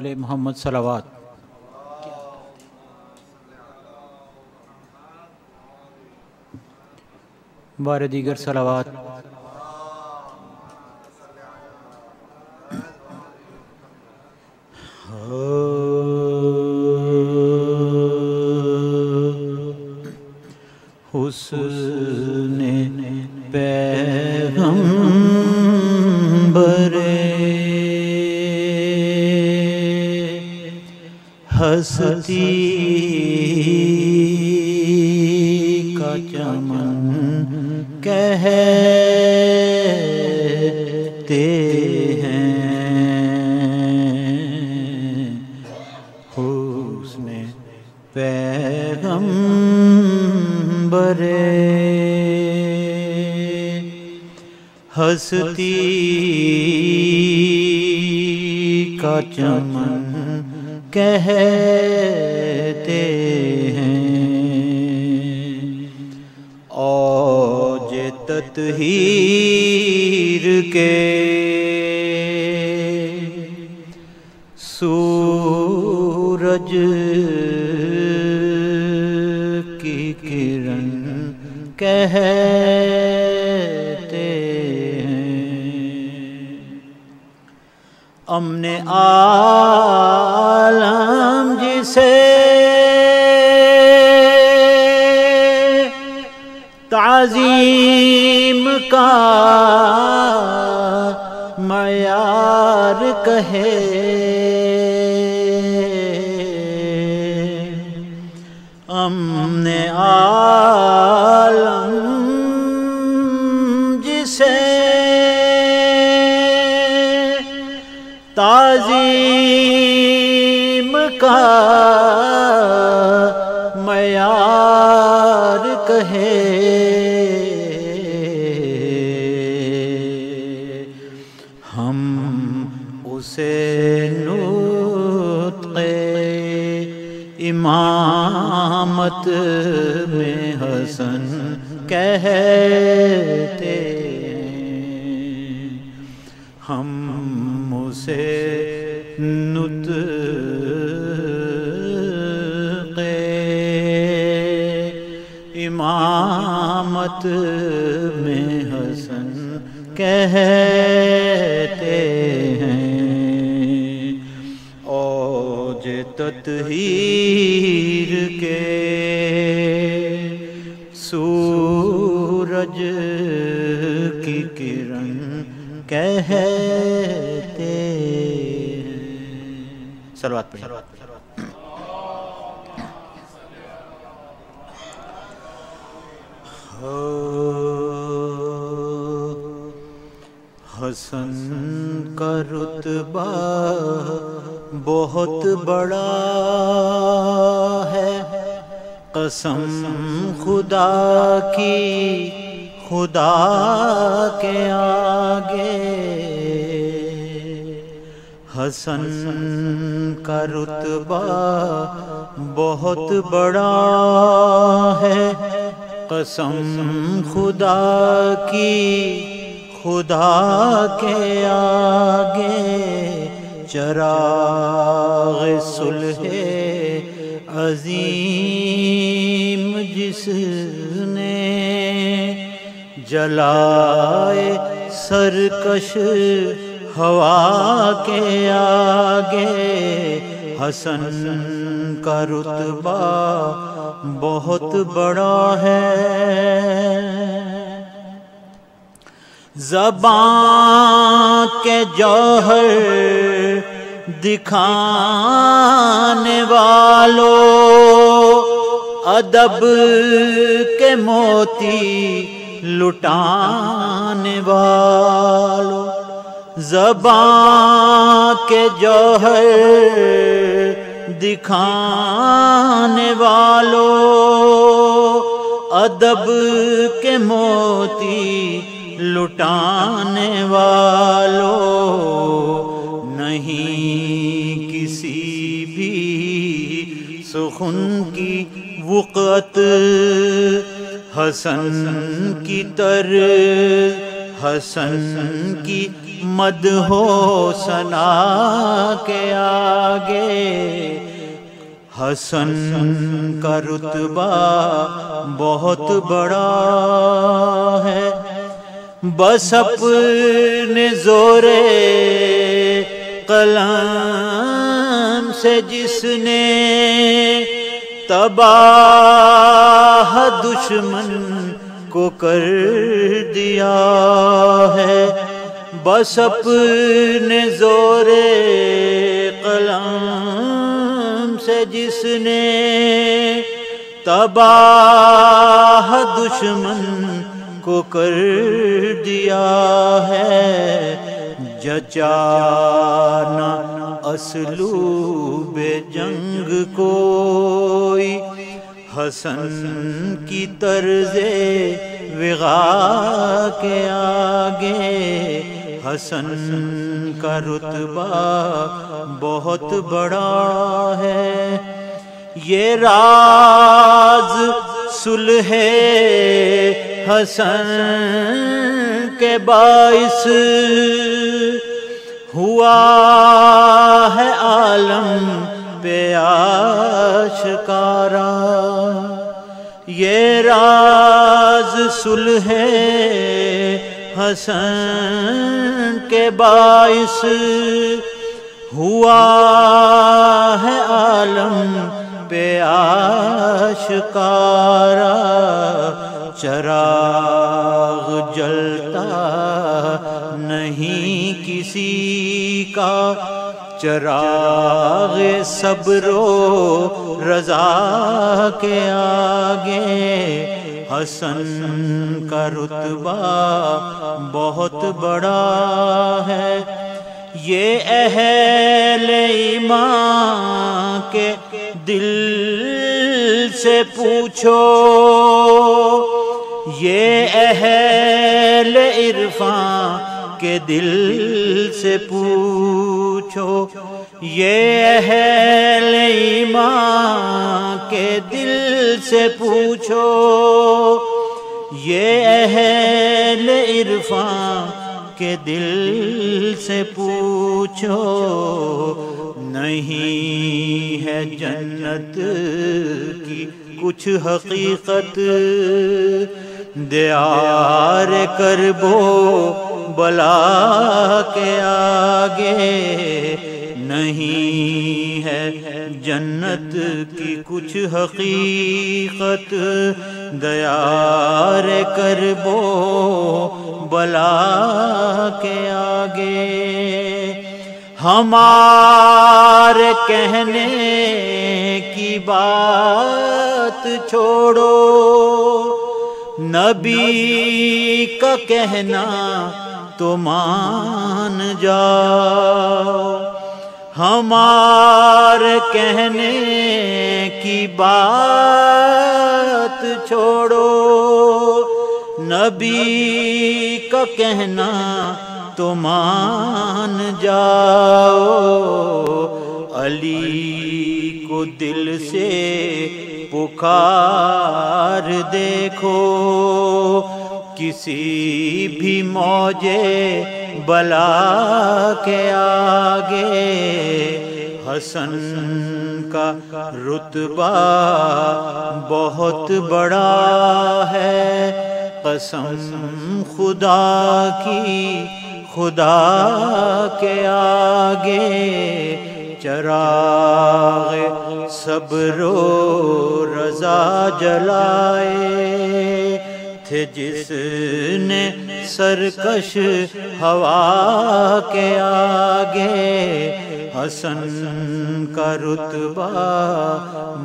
آل محمد صلوات۔ بار دیگر صلوات۔ حسن پیغمبر ہستی کا چمن کہتے ہیں، حسن پیغمبر ہستی کا چمن کہتے ہیں، اوج تطہیر کے سورج کی کرن کہتے ہیں، امن عالم جسے تعظیم کا معیار کہے، امن عالم جسے تعظیم کا معیار کہے، ہم اسے نطق امامت میں حسن کہتے ہیں، ہم اسے نطق امامت میں حسن کہتے ہیں، اوج تطہیر کے سورج کی کرن کہتے ہیں۔ صلوات پڑھیں۔ حسن کا رتبہ بہت بڑا ہے، قسم خدا کی خدا کے آگے، حسن کا رتبہ بہت بڑا ہے، قسم خدا کی خدا کے آگے، چراغ صلح عظیم جس نے جلائے سرکش ہوا کے آگے، حسن کا رتبہ بہت بڑا ہے، زبان کے جوہر دکھانے والوں، ادب کے موتی لٹانے والوں، زبان کے جوہر دکھانے والوں، ادب کے موتی لٹانے والوں، نہیں کسی بھی سخن کی وقعت حسن کی طرح حسن کی مدح و ثنا کے آگے حسن کا رتبہ بہت بڑا ہے، بس اپنے زور قلم سے جس نے تباہ دشمن کو کر دیا ہے، بس اپنے زور قلم سے جس نے تباہ دشمن کو کر دیا ہے، جچانا اسلوب جنگ کوئی حسن کی طرز وغا کے آگے حسن کا رتبہ بہت بڑا ہے۔ یہ راز صلح حسن کے باعث ہوا ہے عالم پہ آشکارا، یہ راز صلح حسن کے باعث ہوا ہے عالم پہ آشکارا، چراغ جلتا نہیں کسی کا، چراغ صبر و رضا کے آگے حسن کا رتبہ بہت بڑا ہے۔ یہ اہل ایمان کے دل سے پوچھو، یہ اہل عرفان کے دل سے پوچھو، یہ اہل ایمان کے دل سے پوچھو، یہ اہل عرفان کے دل سے پوچھو، نہیں ہے جنت کی کچھ حقیقت دیار کرب و بلا کے آگے، نہیں ہے جنت کی کچھ حقیقت دیار کرب و بلا کے آگے۔ ہمارے کہنے کی بات چھوڑو، نبی کا کہنا تو مان جاؤ، ہمارے کہنے کی بات چھوڑو، نبی کا کہنا تو مان جاؤ، علی کو دل سے پکار دیکھو، کسی بھی موجے بلا کے آگے حسن کا رتبہ بہت بڑا ہے۔ قسم خدا کی خدا کے آگے چراغ صبر و رضا جلائے تھے، جس نے سرکش ہوا کے آگے حسن کا رتبہ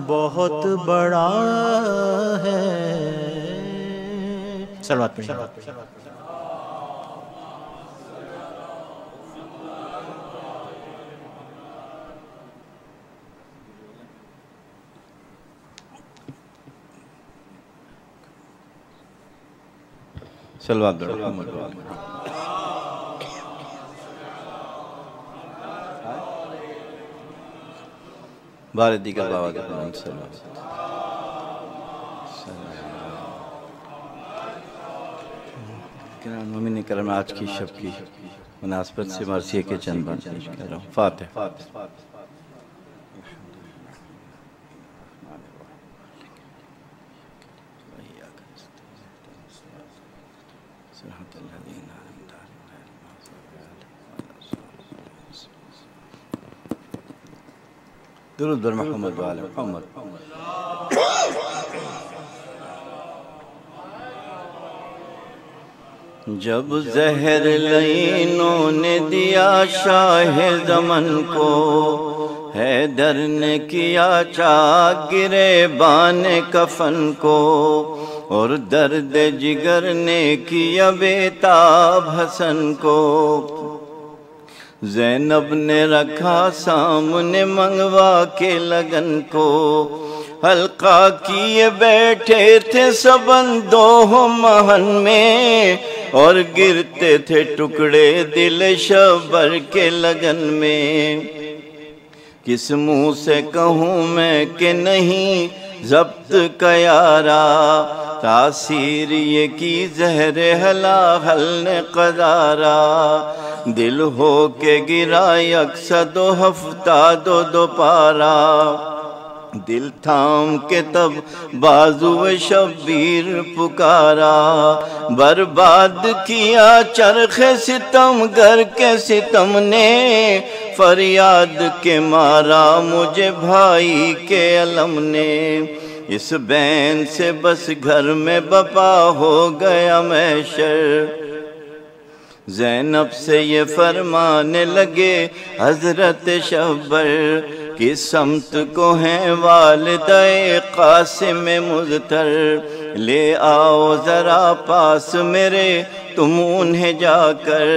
بہت بڑا ہے۔ صلوات پڑھیں۔ صلوات بارے دیگر بابا کے نام صلوات۔ کرام مومن کرام آج کی شب کی مناسبت سے مرثیے کے چند بار پیش کر رہا ہوں. فاتح. درود بر محمد و آل محمد. جب زہر لعینوں نے دیا شاہ زمن کو، حیدر نے کیا چاک گریبان کفن کو، اور درد جگر نے کیا بیتاب حسن کو. زینب نے رکھا سامنے منگوا کے لگن کو، حلقہ کیے بیٹھے تھے سب اندوہ مہن میں، اور گرتے تھے ٹکڑے دل شبر کے لگن میں. کس منہ سے کہوں میں کہ نہیں ضبط کا یارا، تاثیر یہ کی زہر ہلاحل نے قدارا. دل ہو کے گرا یکصد و ہفتاد و دوپارا، دل تھام کے تب بازو شبیر پکارا. برباد کیا چرخ ستم گر کے ستم نے، فریاد کے مارا مجھے بھائی کے علم نے. اس بین سے بس گھر میں بپا ہو گیا محشر. زینب سے یہ فرمانے لگے حضرت شبر، کس سمت کو ہیں والدہ قاسم مظہر. لے آؤ ذرا پاس میرے تم انہیں جا کر،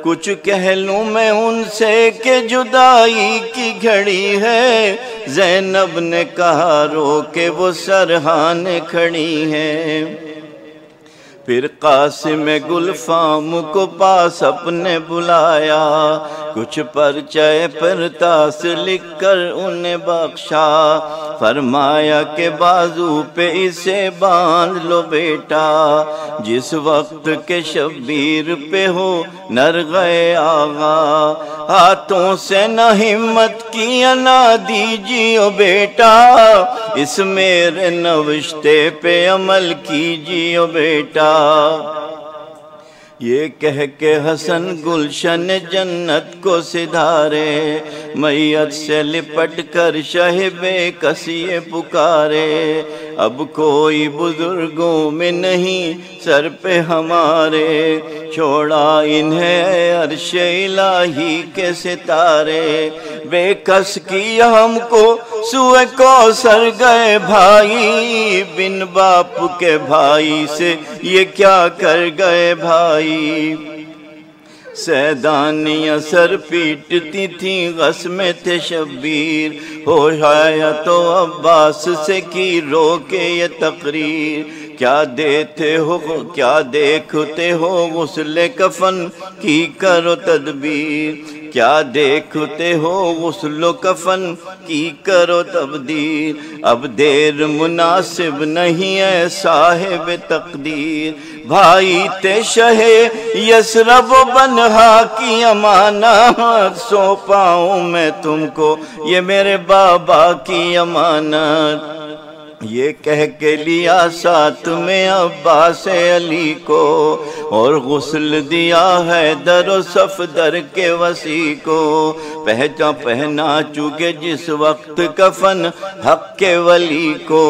کچھ کہہ لوں میں ان سے کہ جدائی کی گھڑی ہے. زینب نے کہا رو کہ وہ سرہانے کھڑی ہیں. پھر قاسم گلفام کو پاس اپنے بلایا، کچھ پرچہ پرتاس لکھ کر انہیں بخشا. فرمایا کہ بازو پہ اسے باندھ لو بیٹا، جس وقت کے شبیر پہ ہو نرغے آغا. ہاتھوں سے نہ ہمت کی نہ دیجیو بیٹا، اس میرے نوشتے پہ عمل کیجیو بیٹا. یہ کہہ کے حسن گلشن جنت کو سدھارے، میت سے لپٹ کر شہ بے کسی پکارے. اب کوئی بزرگوں میں نہیں سر پہ ہمارے، چھوڑا انہیں عرش الہی کے ستارے. بے کس کی ہم کو سوئے کوثر گئے بھائی، بن باپ کے بھائی سے یہ کیا کر گئے بھائی. سیدانیاں سر پیٹتی تھیں غص میں تھے شبیر، ہوش آیا تو عباس سے کی رو کے یہ تقریر. کیا دیکھتے ہو غسل کفن کی کرو تدبیر، کیا دیکھتے ہو غسل و کفن کی کرو تبدیل. اب دیر مناسب نہیں ہے صاحب تقدیر، بھائی تے شہ یسرب و بنہا کی امانت. سونپاؤں میں تم کو یہ میرے بابا کی امانت. یہ کہہ کے لیا ساتھ میں عباس علی کو، اور غسل دیا حیدر و صفدر کے وسیع کو. پہنا چکے جس وقت کفن حق کے ولی کو،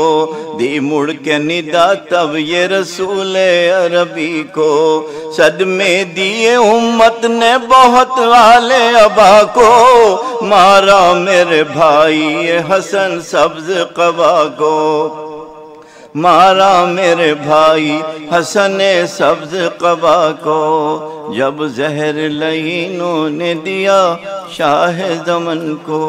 دی مڑ کے ندا تب یہ رسول عربی کو. صدمے دیے امت نے بہت والے ابا کو، مارا میرے بھائی حسن سبز قبا کو. مارا میرے بھائی حسن سبز قبا کو، جب زہر لعینوں نے دیا شاہ زمن کو.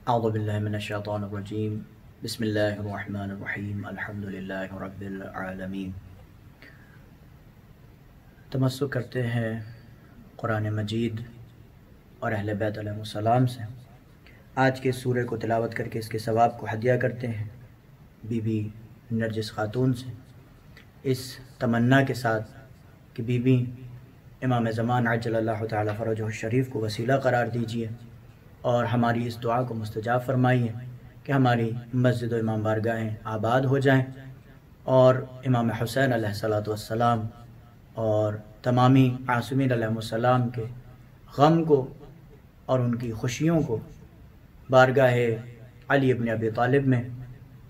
اعوذ باللہ من الشیطان الرجیم، بسم اللہ الرحمن الرحیم، الحمدللہ رب العالمین. تمسک کرتے ہیں قرآن مجید اور اہل بیت علیہ السلام سے. آج کے سورہ کو تلاوت کر کے اس کے ثواب کو ہدیہ کرتے ہیں بی بی نرجس خاتون سے. اس تمنا کے ساتھ کہ بی بی امام زمان عجل اللہ تعالی فرجہ الشریف کو وسیلہ قرار دیجیے اور ہماری اس دعا کو مستجاب فرمائیے کہ ہماری مسجد و امام بارگاہیں آباد ہو جائیں اور امام حسین علیہ السلام اور تمامی عاصمین علیہ السلام کے غم کو اور ان کی خوشیوں کو بارگاہ علی ابن ابی طالب میں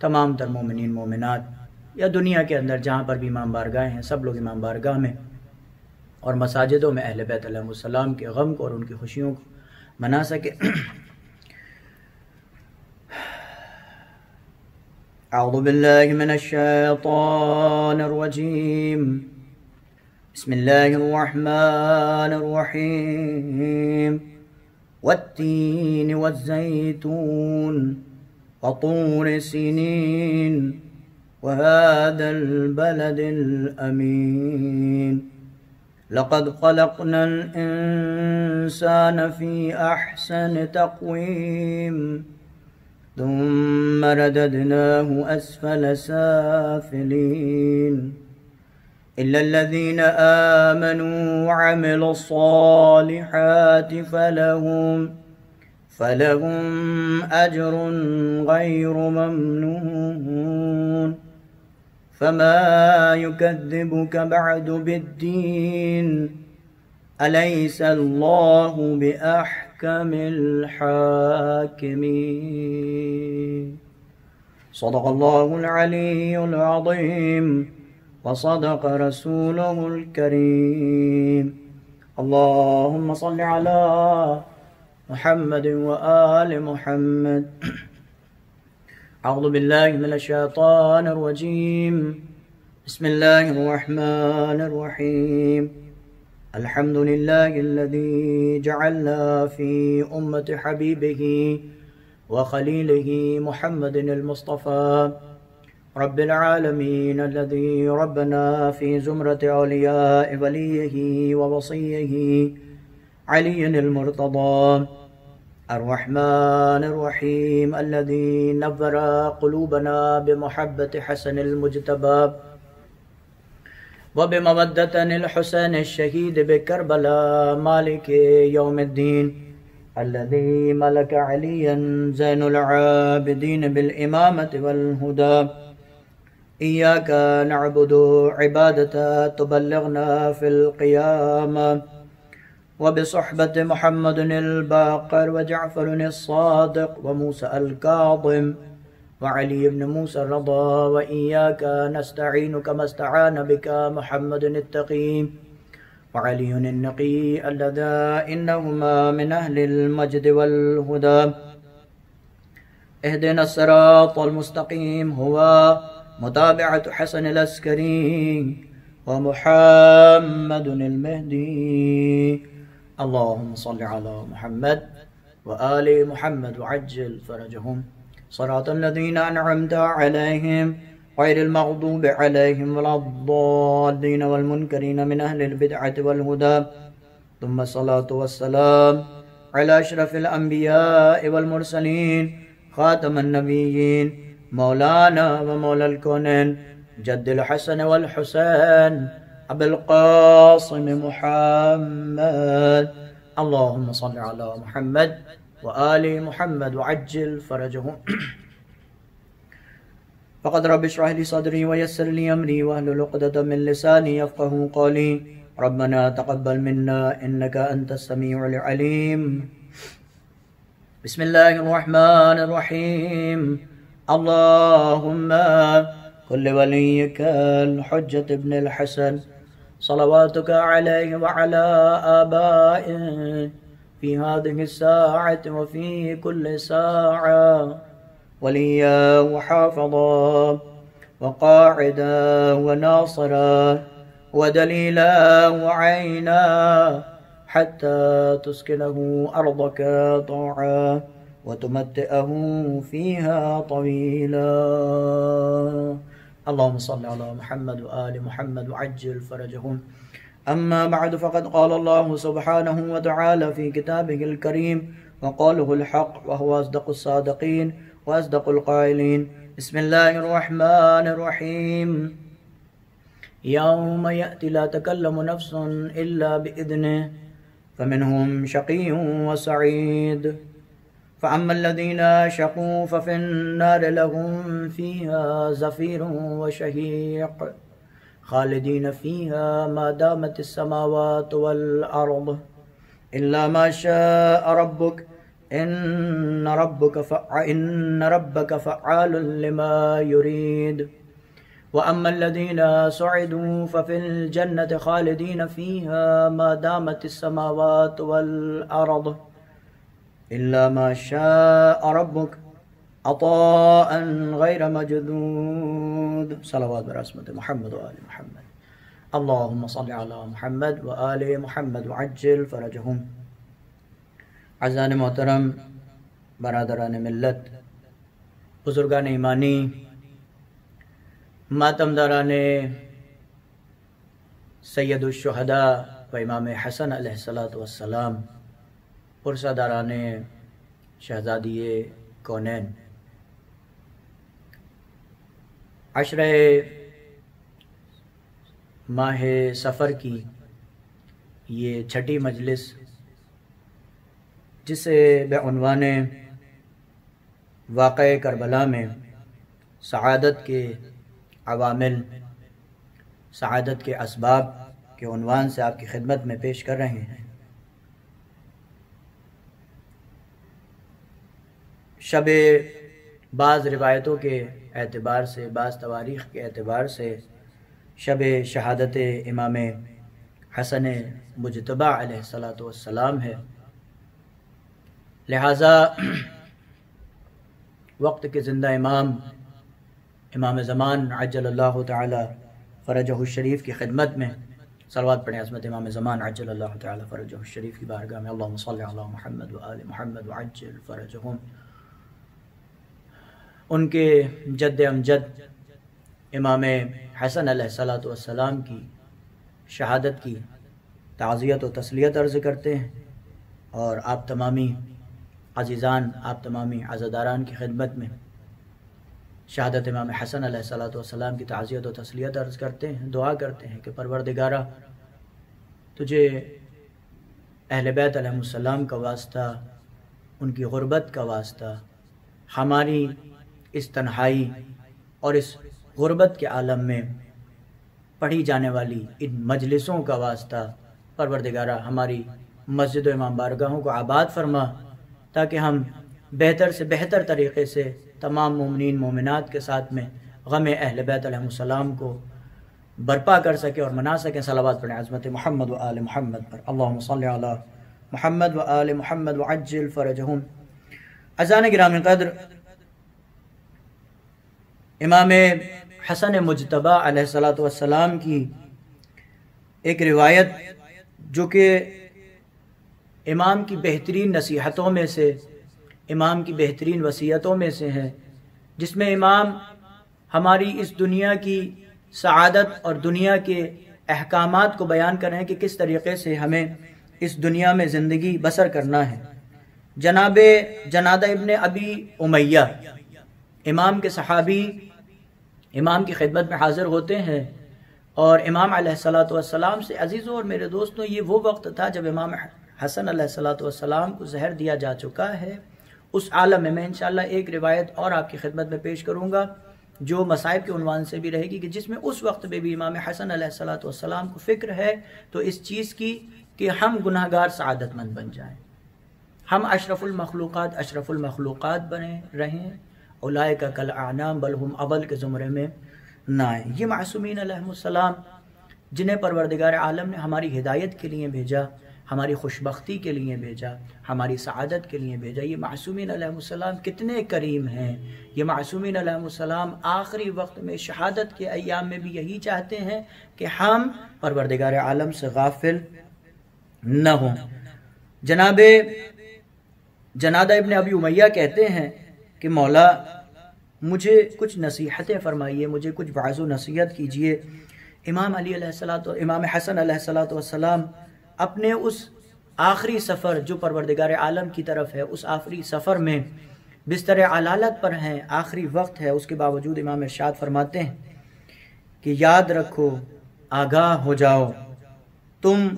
تمام تر مومنین مومنات یا دنیا کے اندر جہاں پر بھی امام بارگاہیں ہیں سب لوگ امام بارگاہ میں اور مساجدوں میں اہل بیت علیہ السلام کے غم کو اور ان کی خوشیوں کو منا سکے۔ اعوذ باللہ من الشیطان الرجیم، بسم اللہ الرحمن الرحیم، والتین والزیتون وطور سینین وهذا البلد الأمين لقد خلقنا الإنسان في أحسن تقويم ثم رددناه أسفل سافلين إلا الذين آمنوا وعملوا الصالحات فلهم أجر غير ممنون فما يكذبك بعد بالدين أليس الله بأحكم الحاكمين صدق الله العلي العظيم وصدق رسوله الكريم اللهم صل على محمد وآل محمد أعوذ بالله من الشيطان الرجيم بسم الله الرحمن الرحيم الحمد لله الذي جعلنا في أمة حبيبه وخليله محمد المصطفى رب العالمين الذي ربنا في زمرة أولياء وليه ووصيه علي المرتضى الرحمن الرحيم الذي نور قلوبنا بمحبة حسن المجتبى وبمودة الحسين الشهيد بكربلاء مالك يوم الدين الذي ملك عليا زين العابدين بالإمامة والهدى إياك نعبد عبادة تبلغنا في القيامة وبصحبة محمد الباقر وجعفر الصادق وموسى الكاظم وعلي بن موسى الرضا وإياك نستعين كما استعان بك محمد التقي وعلي النقي اللذا إنهما من أهل المجد والهدى اهدنا الصراط المستقيم هو متابعة حسن العسكري ومحمد المهدي اللهم صل على محمد وآل محمد وعجل فرجهم صراط الذين أنعمت عليهم غير المغضوب عليهم ولا الضالين والمنكرين من أهل البدعة والهدى ثم الصلاة والسلام على أشرف الأنبياء والمرسلين خاتم النبيين مولانا ومولى الكونين جد الحسن والحسين أبي القاسم محمد اللهم صل على محمد وآل محمد وعجل فرجهم فقد رب اشرح لي صدري ويسر لي أمري واحلل عقدة من لساني يفقهوا قولي ربنا تقبل منا إنك أنت السميع العليم بسم الله الرحمن الرحيم اللهم كل وليك الحجة ابن الحسن صلواتك عليه وعلى آبائه في هذه الساعة وفي كل ساعة وليا وحافظا وقاعدا وناصرا ودليلا وعينا حتى تسكنه أرضك طوعا وتمتئه فيها طويلا اللهم صل على محمد وآل محمد وعجل فرجهم أما بعد فقد قال الله سبحانه وتعالى في كتابه الكريم وقاله الحق وهو أصدق الصادقين وأصدق القائلين بسم الله الرحمن الرحيم يوم يأتي لا تكلم نفس إلا بإذنه فمنهم شقي وسعيد فأما الذين شقوا ففي النار لهم فيها زفير وشهيق خالدين فيها ما دامت السماوات والأرض إلا ما شاء ربك إن ربك فعال لما يريد وأما الذين سعدوا ففي الجنة خالدين فيها ما دامت السماوات والأرض إلا ما شاء ربك عطاء غير مجدود صلوات برحمة محمد وآل محمد اللهم صل على محمد وآل محمد وعجل فرجهم. عزیزان محترم، برادران ملت، بزرگان ایمانی، ماتمداران سید الشہداء و امام حسن علیہ السلام، پرساداران شہزادی کونین، عشرہ ماہ سفر کی یہ چھٹی مجلس، جسے بعنوان واقعہ کربلا میں سعادت کے عوامل، سعادت کے اسباب کے عنوان سے آپ کی خدمت میں پیش کر رہے ہیں۔ شب بعض روایتوں کے اعتبار سے، بعض تواریخ کے اعتبار سے شب شہادت امام حسن مجتبی علیہ السلام ہے، لہٰذا وقت کے زندہ امام زمان عجل اللہ تعالی فرجہ الشریف کی خدمت میں صلوات پڑھیں عظمت امام زمان عجل اللہ تعالی فرجہ الشریف کی بارگاہ میں اللہم صلی علی محمد وآل محمد وعجل فرجہم۔ ان کے جد امجد امام حسن علیہ السلام کی شہادت کی تعزیت و تسلیت عرض کرتے ہیں، اور آپ تمامی عزیزان، آپ تمامی عزاداران کی خدمت میں شہادت امام حسن علیہ السلام کی تعزیت و تسلیت عرض کرتے ہیں، دعا کرتے ہیں کہ پروردگارہ، تجھے اہل بیت علیہ السلام کا واسطہ، ان کی غربت کا واسطہ، ہماری اس تنہائی اور اس غربت کے عالم میں پڑھی جانے والی ان مجلسوں کا واسطہ، پروردگارہ ہماری مسجد و امام بارگاہوں کو آباد فرما، تاکہ ہم بہتر سے بہتر طریقے سے تمام مومنین مومنات کے ساتھ میں غم اہل بیت علیہ السلام کو برپا کر سکیں اور منا سکیں۔ صلوات پڑھیں عظمت محمد و آل محمد پر، اللہم صلی علی محمد و آل محمد وعجل فرجہم۔ عزیزان گرامی قدر، امام حسن مجتبی علیہ السلام کی ایک روایت جو کہ امام کی بہترین نصیحتوں میں سے، امام کی بہترین وصیتوں میں سے ہے، جس میں امام ہماری اس دنیا کی سعادت اور دنیا کے احکامات کو بیان کر رہے ہیں کہ کس طریقے سے ہمیں اس دنیا میں زندگی بسر کرنا ہے۔ جناب جنادہ ابن ابی امیہ، امام کے صحابی، امام کی خدمت میں حاضر ہوتے ہیں، اور امام علیہ السلام سے عزیزوں اور میرے دوستوں، یہ وہ وقت تھا جب امام حسن علیہ السلام کو زہر دیا جا چکا ہے۔ اس عالم میں انشاءاللہ ایک روایت اور آپ کی خدمت میں پیش کروں گا جو مصائب کے عنوان سے بھی رہے گی، کہ جس میں اس وقت میں بھی امام حسن علیہ السلام کو فکر ہے تو اس چیز کی کہ ہم گناہگار سعادت مند بن جائیں، ہم اشرف المخلوقات بنے رہیں، اولئک کالاعنام بل ہم اضل کے زمرے میں نہ آئیں۔ یہ معصومین علیہ السلام جنہیں پروردگار عالم نے ہماری ہدایت کے لیے بھیجا، ہماری خوشبختی کے لیے بھیجا، ہماری سعادت کے لیے بھیجا، یہ معصومین علیہ السلام کتنے کریم ہیں۔ یہ معصومین علیہ السلام آخری وقت میں، شہادت کے ایام میں بھی یہی چاہتے ہیں کہ ہم پروردگار عالم سے غافل نہ ہوں۔ جناب جنادہ ابن ابی امیہ کہتے ہیں کہ مولا مجھے کچھ نصیحتیں فرمائیے، مجھے کچھ وعظ و نصیحت کیجئے۔ امام حسن علیہ السلام اپنے اس آخری سفر جو پروردگار عالم کی طرف ہے، اس آخری سفر میں بستر علالت پر ہیں، آخری وقت ہے، اس کے باوجود امام ارشاد فرماتے ہیں کہ یاد رکھو آگاہ ہو جاؤ، تم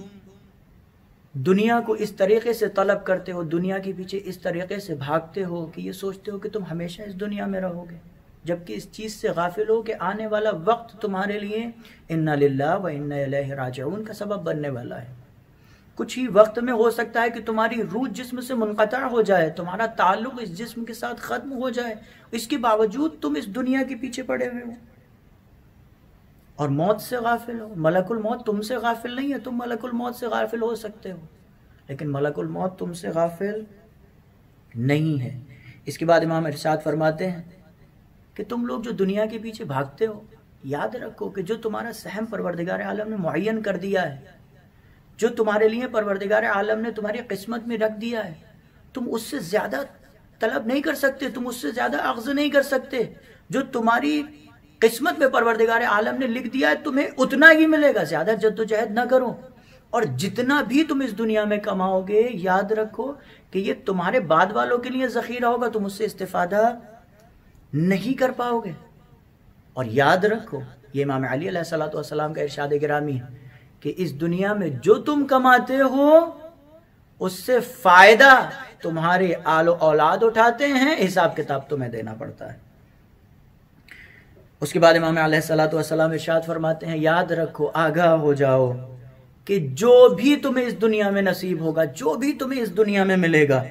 دنیا کو اس طریقے سے طلب کرتے ہو، دنیا کے پیچھے اس طریقے سے بھاگتے ہو کہ یہ سوچتے ہو کہ تم ہمیشہ اس دنیا میں رہو گے، جبکہ اس چیز سے غافل ہو کہ آنے والا وقت تمہارے لیے انا للہ و انا الیہ راجعون کا سبب بننے والا ہے۔ کچھ ہی وقت میں ہو سکتا ہے کہ تمہاری روح جسم سے منقطع ہو جائے، تمہارا تعلق اس جسم کے ساتھ ختم ہو جائے، اس کے باوجود تم اس دنیا کے پیچھے پڑے ہوئے ہو اور موت سے غافل ہو۔ ملک الموت تم سے غافل نہیں ہے، تم ملک الموت سے غافل ہو سکتے ہو، لیکن ملک الموت تم سے غافل نہیں ہے۔ اس کے بعد امام ارشاد فرماتے ہیں کہ تم لوگ جو دنیا کے پیچھے بھاگتے ہو، یاد رکھو کہ جو تمہارا سہم پروردگار عالم نے معین کر دیا ہے، جو تمہارے لیے پروردگار عالم نے تمہاری قسمت میں رکھ دیا ہے، تم اس سے زیادہ طلب نہیں کر سکتے، تم اس سے زیادہ اخذ نہیں کر سکتے۔ جو تمہاری قسمت میں پروردگار عالم نے لکھ دیا ہے تمہیں اتنا ہی ملے گا، زیادہ جدوجہد نہ کرو۔ اور جتنا بھی تم اس دنیا میں کماؤ گے، یاد رکھو کہ یہ تمہارے بعد والوں کے لیے ذخیرہ ہوگا، تم اس سے استفادہ نہیں کر پاؤ گے۔ اور یاد رکھو، یہ امام علی علیہ الصلوۃ والسلام کا ارشاد گرامی ہے کہ اس دنیا میں جو تم کماتے ہو اس سے فائدہ تمہارے آل و اولاد اٹھاتے ہیں، حساب کتاب تمہیں دینا پڑتا ہے۔ اس کے بعد امام علیہ الصلوۃ والسلام ارشاد فرماتے ہیں، یاد رکھو، آگاہ ہو جاؤ کہ جو بھی تمہیں اس دنیا میں نصیب ہوگا، جو بھی تمہیں اس دنیا میں ملے گا،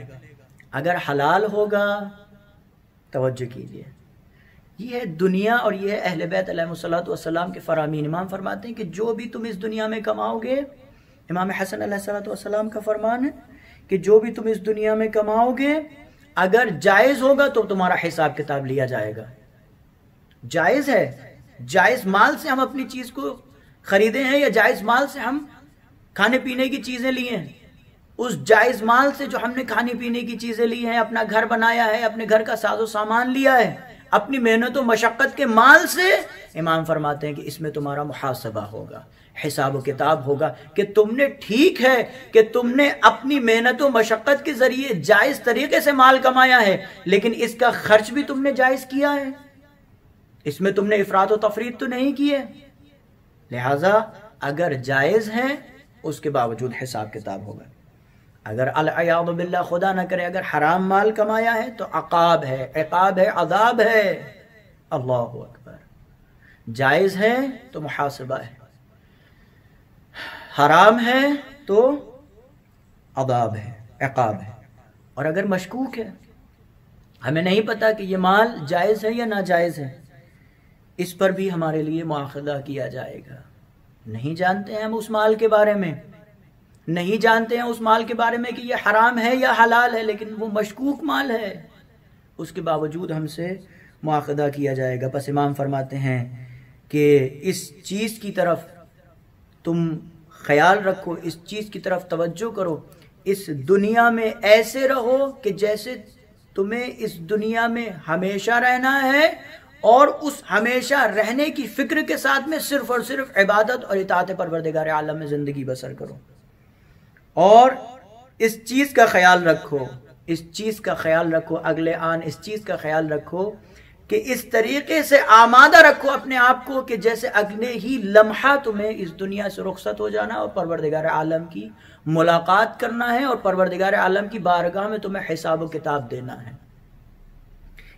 اگر حلال ہوگا، توجہ کیجیے، یہ ہے دنیا اور یہ ہے اہل بیت علیہ الصلوۃ والسلام کے فرامین۔ امام فرماتے ہیں کہ جو بھی تم اس دنیا میں کماؤ گے، امام حسن علیہ الصلوۃ والسلام کا فرمان ہے کہ جو بھی تم اس دنیا میں کماؤ گے، اگر جائز ہوگا تو تمہارا حساب کتاب لیا جائے گا۔ جائز ہے، جائز مال سے ہم اپنی چیز کو خریدے ہیں یا جائز مال سے ہم کھانے پینے کی چیزیں لی ہیں، اس جائز مال سے جو ہم نے کھانے پینے کی چیزیں لی ہیں، اپنا گھر بنایا ہے، اپنے گھر کا ساز و سامان لیا ہے، اپنی محنت و مشقت کے مال سے، امام فرماتے ہیں کہ اس میں تمہارا محاسبہ ہوگا، حساب و کتاب ہوگا کہ تم نے، ٹھیک ہے کہ تم نے اپنی محنت و مشقت کے ذریعے جائز طریقے سے مال کمایا ہے، لیکن اس کا خرچ بھی تم نے جائز کیا ہے، اس میں تم نے افراط و تفریط تو نہیں کی ہے، لہذا اگر جائز ہے اس کے باوجود حساب کتاب ہوگا۔ اگر العیاذ باللہ خدا نہ کرے اگر حرام مال کمایا ہے تو عقاب ہے، عقاب ہے، عذاب ہے۔ اللہ اکبر۔ جائز ہے تو محاسبہ ہے، حرام ہے تو عذاب ہے، عقاب ہے۔ اور اگر مشکوک ہے، ہمیں نہیں پتا کہ یہ مال جائز ہے یا ناجائز ہے، اس پر بھی ہمارے لیے مواخذہ کیا جائے گا۔ نہیں جانتے ہیں ہم اس مال کے بارے میں، نہیں جانتے ہیں اس مال کے بارے میں کہ یہ حرام ہے یا حلال ہے، لیکن وہ مشکوک مال ہے، اس کے باوجود ہم سے مواخذہ کیا جائے گا۔ پس امام فرماتے ہیں کہ اس چیز کی طرف تم خیال رکھو، اس چیز کی طرف توجہ کرو، اس دنیا میں ایسے رہو کہ جیسے تمہیں اس دنیا میں ہمیشہ رہنا ہے، اور اس ہمیشہ رہنے کی فکر کے ساتھ میں صرف اور صرف عبادت اور اطاعت پروردگار عالم میں زندگی بسر کرو۔ اور اس چیز کا خیال رکھو، اس چیز کا خیال رکھو، اگلے آن اس چیز کا خیال رکھو کہ اس طریقے سے آمادہ رکھو اپنے آپ کو کہ جیسے اگلے ہی لمحہ تمہیں اس دنیا سے رخصت ہو جانا اور پروردگار عالم کی ملاقات کرنا ہے، اور پروردگار عالم کی بارگاہ میں تمہیں حساب و کتاب دینا ہے۔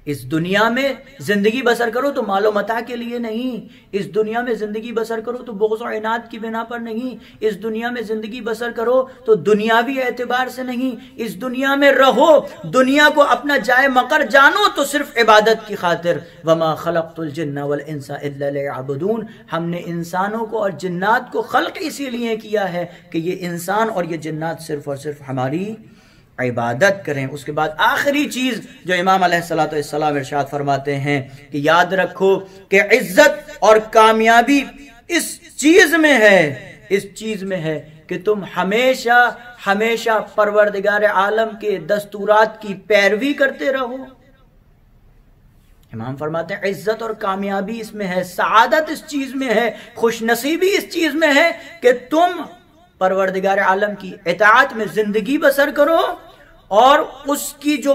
اس دنیا میں زندگی بسر کرو تو مال و متاع کے لیے نہیں، اس دنیا میں زندگی بسر کرو تو بغض و عناد کی بنا پر نہیں، اس دنیا میں زندگی بسر کرو تو دنیاوی اعتبار سے نہیں، اس دنیا میں رہو، دنیا کو اپنا جائے مقر جانو تو صرف عبادت کی خاطر۔ وما خلقت الجن والانس الا ليعبدون، ہم نے انسانوں کو اور جنات کو خلق اسی لیے کیا ہے کہ یہ انسان اور یہ جنات صرف اور صرف ہماری عبادت کریں۔ اس کے بعد آخری چیز جو امام علیہ الصلوۃ والسلام ارشاد فرماتے ہیں کہ یاد رکھو کہ عزت اور کامیابی اس چیز میں ہے، اس چیز میں ہے کہ تم ہمیشہ ہمیشہ پروردگار عالم کے دستورات کی پیروی کرتے رہو۔ امام فرماتے ہیں عزت اور کامیابی اس میں ہے، سعادت اس چیز میں ہے، خوش نصیبی اس چیز میں ہے کہ تم پروردگار عالم کی اطاعت میں زندگی بسر کرو اور اس کی جو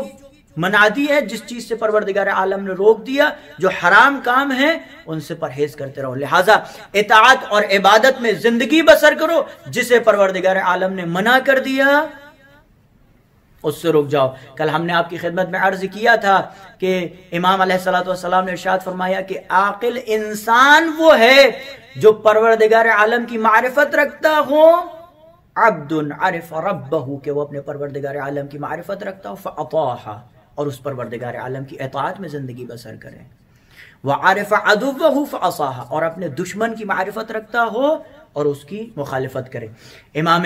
منادی ہے، جس چیز سے پروردگار عالم نے روک دیا، جو حرام کام ہے ان سے پرہیز کرتے رہو۔ لہٰذا اطاعت اور عبادت میں زندگی بسر کرو، جسے پروردگار عالم نے منع کر دیا اس سے رک جاؤ۔ کل ہم نے آپ کی خدمت میں عرض کیا تھا کہ امام علیہ السلام نے ارشاد فرمایا کہ عاقل انسان وہ ہے جو پروردگار عالم کی معرفت رکھتا ہو، عبد عرف ربہ، کہ وہ اپنے پروردگار عالم کی معرفت رکھتا ہو، فاطاعہ، اور اس پروردگار عالم کی اطاعت میں زندگی بسر کرے، وعرف عدوہ فعصاہ، اور اپنے دشمن کی معرفت رکھتا ہو اور اس کی مخالفت کرے۔ امام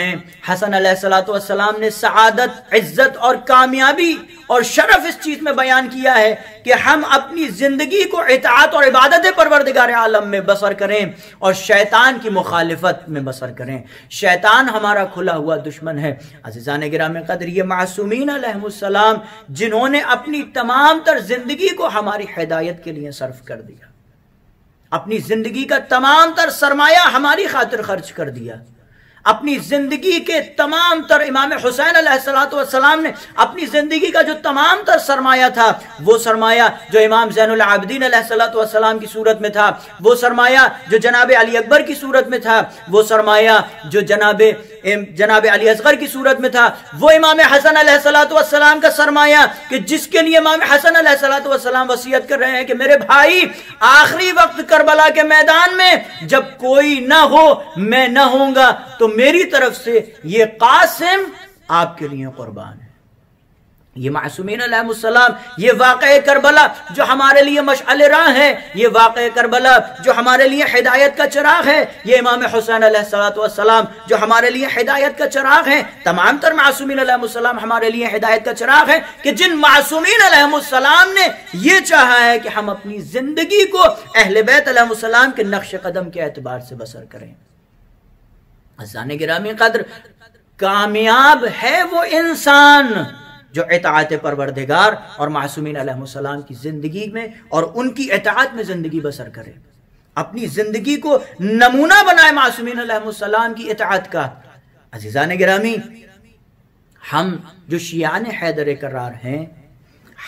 حسن علیہ السلام نے سعادت، عزت اور کامیابی اور شرف اس چیز میں بیان کیا ہے کہ ہم اپنی زندگی کو اطاعت اور عبادت پروردگار عالم میں بسر کریں اور شیطان کی مخالفت میں بسر کریں۔ شیطان ہمارا کھلا ہوا دشمن ہے۔ عزیزان گرامی قدر، یہ معصومین علیہم السلام جنہوں نے اپنی تمام تر زندگی کو ہماری ہدایت کے لیے صرف کر دیا، اپنی زندگی کا تمام تر سرمایہ ہماری خاطر خرچ کر دیا، اپنی زندگی کے تمام تر، امام حسین علیہ السلام نے اپنی زندگی کا جو تمام تر سرمایہ تھا، وہ سرمایہ جو امام زین العابدین علیہ السلام کی صورت میں تھا، وہ سرمایہ جو جناب علی اکبر کی صورت میں تھا، وہ سرمایہ جو جناب علی اصغر کی صورت میں تھا، وہ امام حسن علیہ السلام کا سرمایہ کہ جس کے لیے امام حسن علیہ السلام وصیت کر رہے ہیں کہ میرے بھائی آخری وقت کربلا کے میدان میں جب کوئی نہ ہو، میں نہ ہوں گا، تو میری طرف سے یہ قاسم آپ کے لیے قربان ہے۔ یہ معصومین علیہ السلام، یہ واقعہ کربلا جو ہمارے لیے مشعل راہ ہے، یہ واقعہ کربلا جو ہمارے لیے ہدایت کا چراغ ہے، یہ امام حسین علیہ السلام جو ہمارے لیے ہدایت کا چراغ ہے، تمام تر معصومین علیہ السلام ہمارے لیے ہدایت کا چراغ ہے، کہ جن معصومین علیہ السلام نے یہ چاہا ہے کہ ہم اپنی زندگی کو اہل بیت علیہ السلام کے نقش قدم کے اعتبار سے بسر کریں۔ عزیزان گرامی قدر، کامیاب ہے وہ انسان جو اطاعت پروردگار اور معصومین علیہ السلام کی زندگی میں اور ان کی اطاعت میں زندگی بسر کرے، اپنی زندگی کو نمونہ بنائے معصومین علیہ السلام کی اطاعت کا۔ عزیزان گرامی، ہم جو شیعان حیدر کرار ہیں،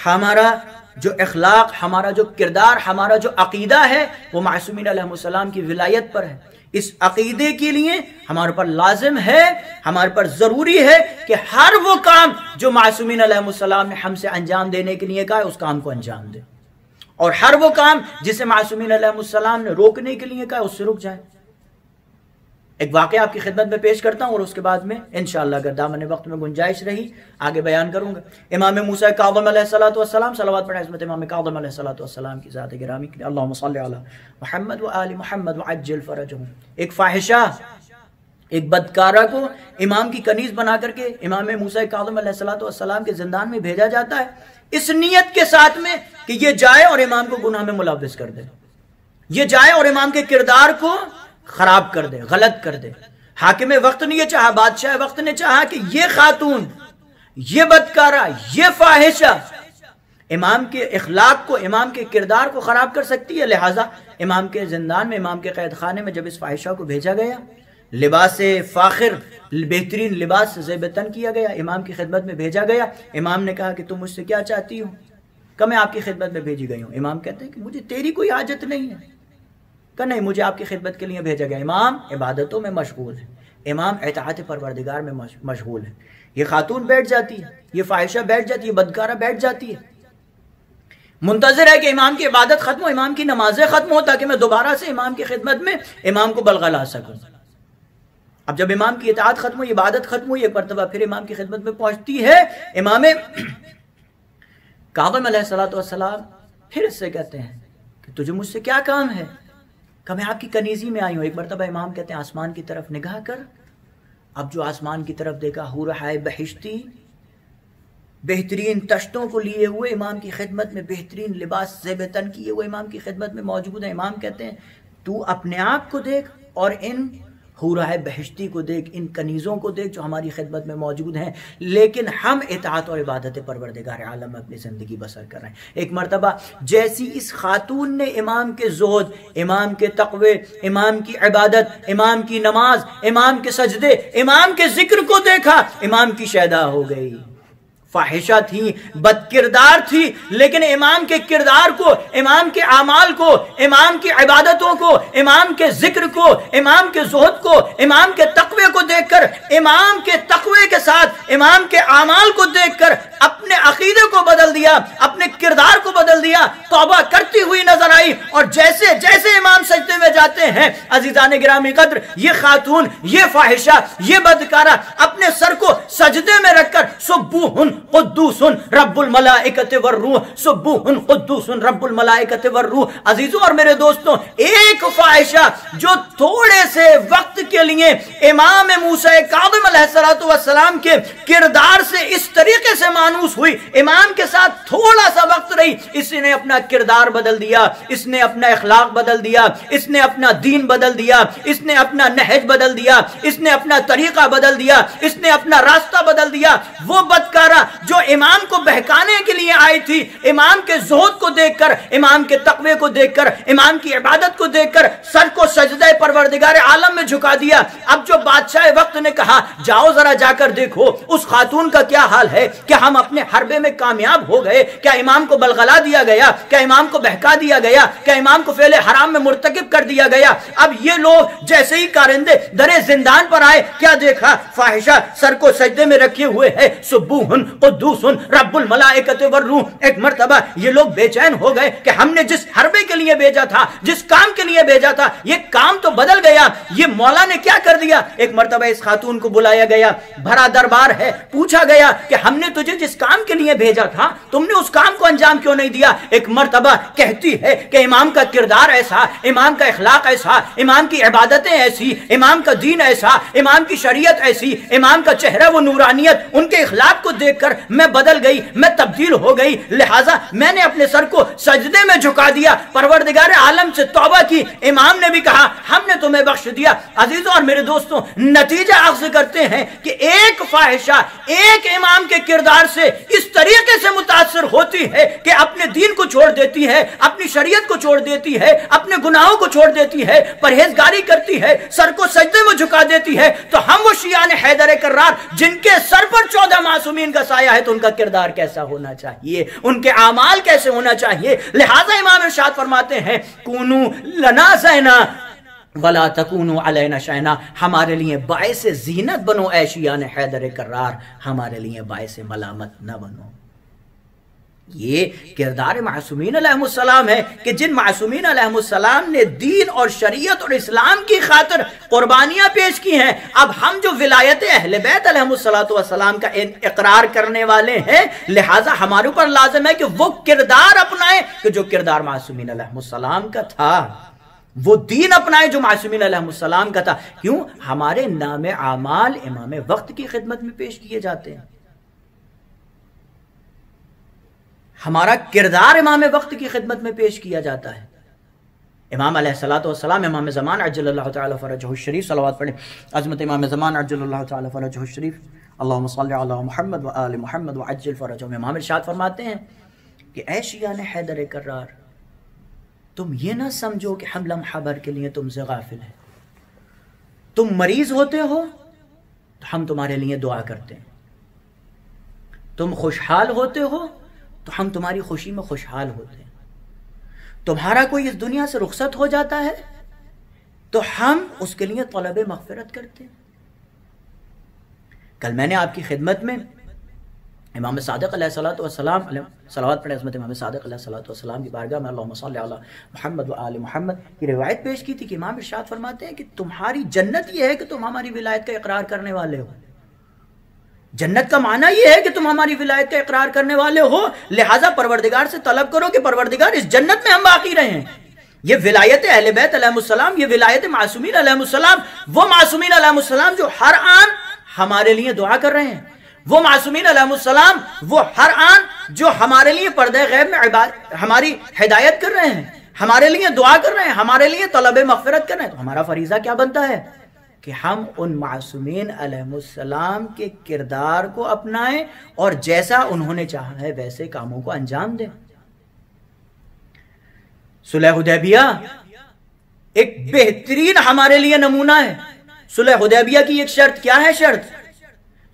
ہمارا جو اخلاق، ہمارا جو کردار، ہمارا جو عقیدہ ہے، وہ معصومین علیہ السلام کی ولایت پر ہے۔ اس عقیدے کے لیے ہمارے پر لازم ہے، ہمارے پر ضروری ہے کہ ہر وہ کام جو معصومین علیہ السلام نے ہم سے انجام دینے کے لیے کہا ہے، اس کام کو انجام دے، اور ہر وہ کام جسے معصومین علیہ السلام نے روکنے کے لیے کہا ہے، اس سے رک جائے۔ ایک واقعہ آپ کی خدمت میں پیش کرتا ہوں اور اس کے بعد میں انشاءاللہ اگر دامن وقت میں گنجائش رہی آگے بیان کروں گا۔ امام موسیٰ کاظم علیہ السلام، صلوات پڑھیں عظمت امام کاظم علیہ السلام کی ذات گرامی کے لیے، اللہم صلی علی محمد و آل محمد وعجل فرجہم۔ ایک فاحشہ، ایک بدکارہ کو امام کی کنیز بنا کر کے امام موسیٰ کاظم علیہ السلام کے زندان میں بھیجا جاتا ہے، اس نیت کے ساتھ میں کہ یہ جائے اور امام کو گناہ میں ملوث کر دے، یہ جائے اور امام کے کردار کو خراب کر دے، غلط کر دے۔ حاکم وقت نے یہ چاہا، بادشاہ وقت نے چاہا کہ یہ خاتون، یہ بدکارہ، یہ فاحشہ امام کے اخلاق کو، امام کے کردار کو خراب کر سکتی ہے، لہٰذا امام کے زندان میں، امام کے قید خانے میں جب اس فاحشہ کو بھیجا گیا، لباس فاخر، بہترین لباس زیب تن کیا گیا، امام کی خدمت میں بھیجا گیا۔ امام نے کہا کہ تم مجھ سے کیا چاہتی ہو؟ کہ میں آپ کی خدمت میں بھیجی گئی ہوں۔ امام کہتے ہیں کہ مجھے تیری کوئی حاجت نہیں ہے، کہ نہیں، مجھے آپ کی خدمت کے لیے بھیجا گیا۔ امام عبادتوں میں مشغول ہے، امام اطاعت پروردگار میں مشغول ہے۔ یہ خاتون بیٹھ جاتی ہے، یہ فاحشہ بیٹھ جاتی ہے، بدکارہ بیٹھ جاتی ہے، منتظر ہے کہ امام کی عبادت ختم ہو، امام کی نمازیں ختم ہو، تاکہ میں دوبارہ سے امام کی خدمت میں امام کو بلغلا سکوں۔ اب جب امام کی اطاعت ختم ہوئی، عبادت ختم ہوئی، ایک مرتبہ پھر امام کی خدمت میں پہنچتی ہے۔ امام کاظم علیہ السلام پھر اس سے کہتے ہیں کہ تجھے مجھ سے کیا کام ہے؟ کہ میں آپ کی کنیزی میں آئی ہوں۔ ایک مرتبہ امام کہتے ہیں آسمان کی طرف نگاہ کر۔ اب جو آسمان کی طرف دیکھا، حورہائے بہشتی بہترین تشتوں کو لیے ہوئے امام کی خدمت میں، بہترین لباس زیب تن کیے ہوئے امام کی خدمت میں موجود ہیں۔ امام کہتے ہیں تو اپنے آپ کو دیکھ اور ان حورہائے بہشتی کو دیکھ، ان کنیزوں کو دیکھ جو ہماری خدمت میں موجود ہیں، لیکن ہم اطاعت اور عبادت پروردگار عالم میں اپنی زندگی بسر کر رہے ہیں۔ ایک مرتبہ جیسی اس خاتون نے امام کے زہد، امام کے تقوی، امام کی عبادت، امام کی نماز، امام کے سجدے، امام کے ذکر کو دیکھا، امام کی شیدا ہو گئی، فاحشہ تھی، بد کردار تھی، لیکن امام کے کردار کو، امام کے اعمال کو، امام کی عبادتوں کو، امام کے ذکر کو، امام کے زہد کو، امام کے تقوی کو دیکھ کر، امام کے تقوی کے ساتھ امام کے اعمال کو دیکھ کر اپنے عقیدے کو بدل دیا، اپنے کردار کو بدل دیا، توبہ کرتی ہوئی نظر آئی۔ اور جیسے جیسے امام سجدے میں جاتے ہیں، عزیزان گرامی قدر، یہ خاتون، یہ فاحشہ، یہ بدکارہ اپنے سر کو سجدے میں رکھ کر سبوح قدوس رب الملائکۃ والروح، سبوح قدوس رب الملائکۃ والروح۔ عزیزوں اور میرے دوستوں، ایک فاحشہ جو تھوڑے سے وقت کے لیے امام موسیٰ کاظم علیہ السلام کے کردار سے اس طریقے سے مانوس ہوئی، امام کے ساتھ تھوڑا سا وقت رہی، اس نے اپنا کردار بدل دیا، اس نے اپنا اخلاق بدل دیا، اس نے اپنا دین بدل دیا، اس نے اپنا نہج بدل دیا، اس نے اپنا طریقہ بدل دیا، اس نے اپنا راستہ بدل دیا۔ وہ بدکارہ جو امام کو بہکانے کے لیے آئی تھی، امام کے زہد کو دیکھ کر، امام کے تقوی کو دیکھ کر، امام کی عبادت کو دیکھ کر سر کو سجدہ پروردگار عالم میں جھکا دیا۔ اب جو بادشاہ وقت نے کہا جاؤ ذرا جا کر دیکھو اس خاتون کا کیا حال ہے، کیا ہم اپنے حربے میں کامیاب ہو گئے، کیا امام کو بلغلا دیا گیا، کیا امام کو بہکا دیا گیا، کیا امام کو فعل حرام میں مرتکب کر دیا گیا۔ اب یہ لوگ جیسے ہی کارندے درے زندان پر آئے، کیا دیکھا؟ فاحشہ سر کو سجدے میں رکھے ہوئے ہے، سبوح قدوس رب الملائکۃ والروح۔ ایک مرتبہ یہ لوگ بے چین ہو گئے کہ ہم نے جس حربے کے لیے بھیجا تھا، جس کام کے لیے بھیجا تھا، یہ کام تو بدل گیا، یہ مولا نے کیا کر دیا۔ ایک مرتبہ اس خاتون کو بلایا گیا، بھرا دربار ہے، پوچھا گیا کہ ہم نے تجھے جس کام کے لیے بھیجا تھا تم نے اس کام کو انجام کیوں نہیں دیا۔ ایک مرتبہ کہتی ہے کہ امام کا کردار ایسا، امام کا اخلاق ایسا، امام کی عبادتیں ایسی، امام کا دین ایسا، امام کی شریعت ایسی، امام کا چہرہ وہ نورانیت، ان کے اخلاق کو دیکھ کر میں بدل گئی، میں تبدیل ہو گئی، لہٰذا میں نے اپنے سر کو سجدے میں جھکا دیا، پروردگار عالم سے توبہ کی۔ امام نے بھی کہا ہم نے تمہیں بخش دیا۔ عزیزوں اور میرے دوستوں، نتیجہ اخذ کرتے ہیں کہ ایک فاحشہ ایک امام کے کردار سے اس طریقے سے متاثر ہوتی ہے کہ اپنے دین کو چھوڑ دیتی ہے، اپنی شریعت کو چھوڑ دیتی ہے، اپنے گناہوں کو چھوڑ دیتی ہے، پرہیزگاری کرتی ہے، سر کو سجدے میں جھکا دیتی ہے۔ تو ہم وہ شیعان حیدر کرار جن کے سر پر 14 معصومین کا سایہ ہے، تو ان کا کردار کیسا ہونا چاہیے، ان کے اعمال کیسے ہونا چاہیے۔ لہٰذا امام ارشاد فرماتے ہیں کونو لنا زینا ولا تکونوا علینا شینا، ہمارے لیے باعث زینت بنو اے شیعان حیدر کرار، ہمارے لیے باعث ملامت نہ بنو۔ یہ کردار معصومین علیہ السلام ہے کہ جن معصومین علیہ السلام نے دین اور شریعت اور اسلام کی خاطر قربانیاں پیش کی ہیں۔ اب ہم جو ولایت اہل بیت علیہ السلام کا اقرار کرنے والے ہیں، لہٰذا ہمارے اوپر لازم ہے کہ وہ کردار اپنائیں کہ جو کردار معصومین علیہ السلام کا تھا، وہ دین اپنائیں جو معصومین علیہ السلام کا تھا۔ کیوں؟ ہمارے نام اعمال امام وقت کی خدمت میں پیش کیے جاتے ہیں، ہمارا کردار امام وقت کی خدمت میں پیش کیا جاتا ہے۔ امام علیہ السلام امام زمان عجل اللہ تعالی فرجہ الشریف، صلوات پڑھیں عظمت امام زمان عجل اللہ تعالی فرجہ الشریف، اللہم صلی علی محمد و آل محمد وعجل فرجہ۔ امام ارشاد فرماتے ہیں کہ اے شیعان حیدر کرار، تم یہ نہ سمجھو کہ ہم لمحہ بھر کے لیے تم سے غافل ہیں۔ تم مریض ہوتے ہو تو ہم تمہارے لیے دعا کرتے ہیں، تم خوشحال ہوتے ہو تو ہم تمہاری خوشی میں خوشحال ہوتے ہیں، تمہارا کوئی اس دنیا سے رخصت ہو جاتا ہے تو ہم اس کے لیے طلب مغفرت کرتے ہیں۔ کل میں نے آپ کی خدمت میں امام صادق علیہ السلام صلوات پڑھیں عظمت امام صادق علیہ السلام کی بارگاہ میں اللہم صلی علی محمد و آل محمد کی روایت پیش کی تھی کہ امام ارشاد فرماتے ہیں کہ تمہاری جنت یہ ہے کہ تم ہماری ولایت کا اقرار کرنے والے ہو۔ جنت کا معنی یہ ہے کہ تم ہماری ولایت کا اقرار کرنے والے ہو، لہٰذا پروردگار سے طلب کرو کہ پروردگار اس جنت میں ہم باقی رہیں۔ یہ ولایت اہل بیت علیہ السلام، یہ ولایت معصومین علیہ السلام، وہ معصومین علیہ السلام جو ہر آن ہمارے لیے دعا کر رہے ہیں، وہ معصومین علیہ السلام وہ ہر آن جو ہمارے لیے پردہ غیب میں ہماری ہدایت کر رہے ہیں، ہمارے لیے دعا کر رہے ہیں، ہمارے لیے طلب مغفرت کر رہے ہیں۔ تو ہمارا فریضہ کیا بنتا ہے کہ ہم ان معصومین علیہ السلام کے کردار کو اپنائیں اور جیسا انہوں نے چاہا ہے ویسے کاموں کو انجام دیں۔ صلح حدیبیہ ایک بہترین ہمارے لیے نمونہ ہے۔ صلح حدیبیہ کی ایک شرط کیا ہے؟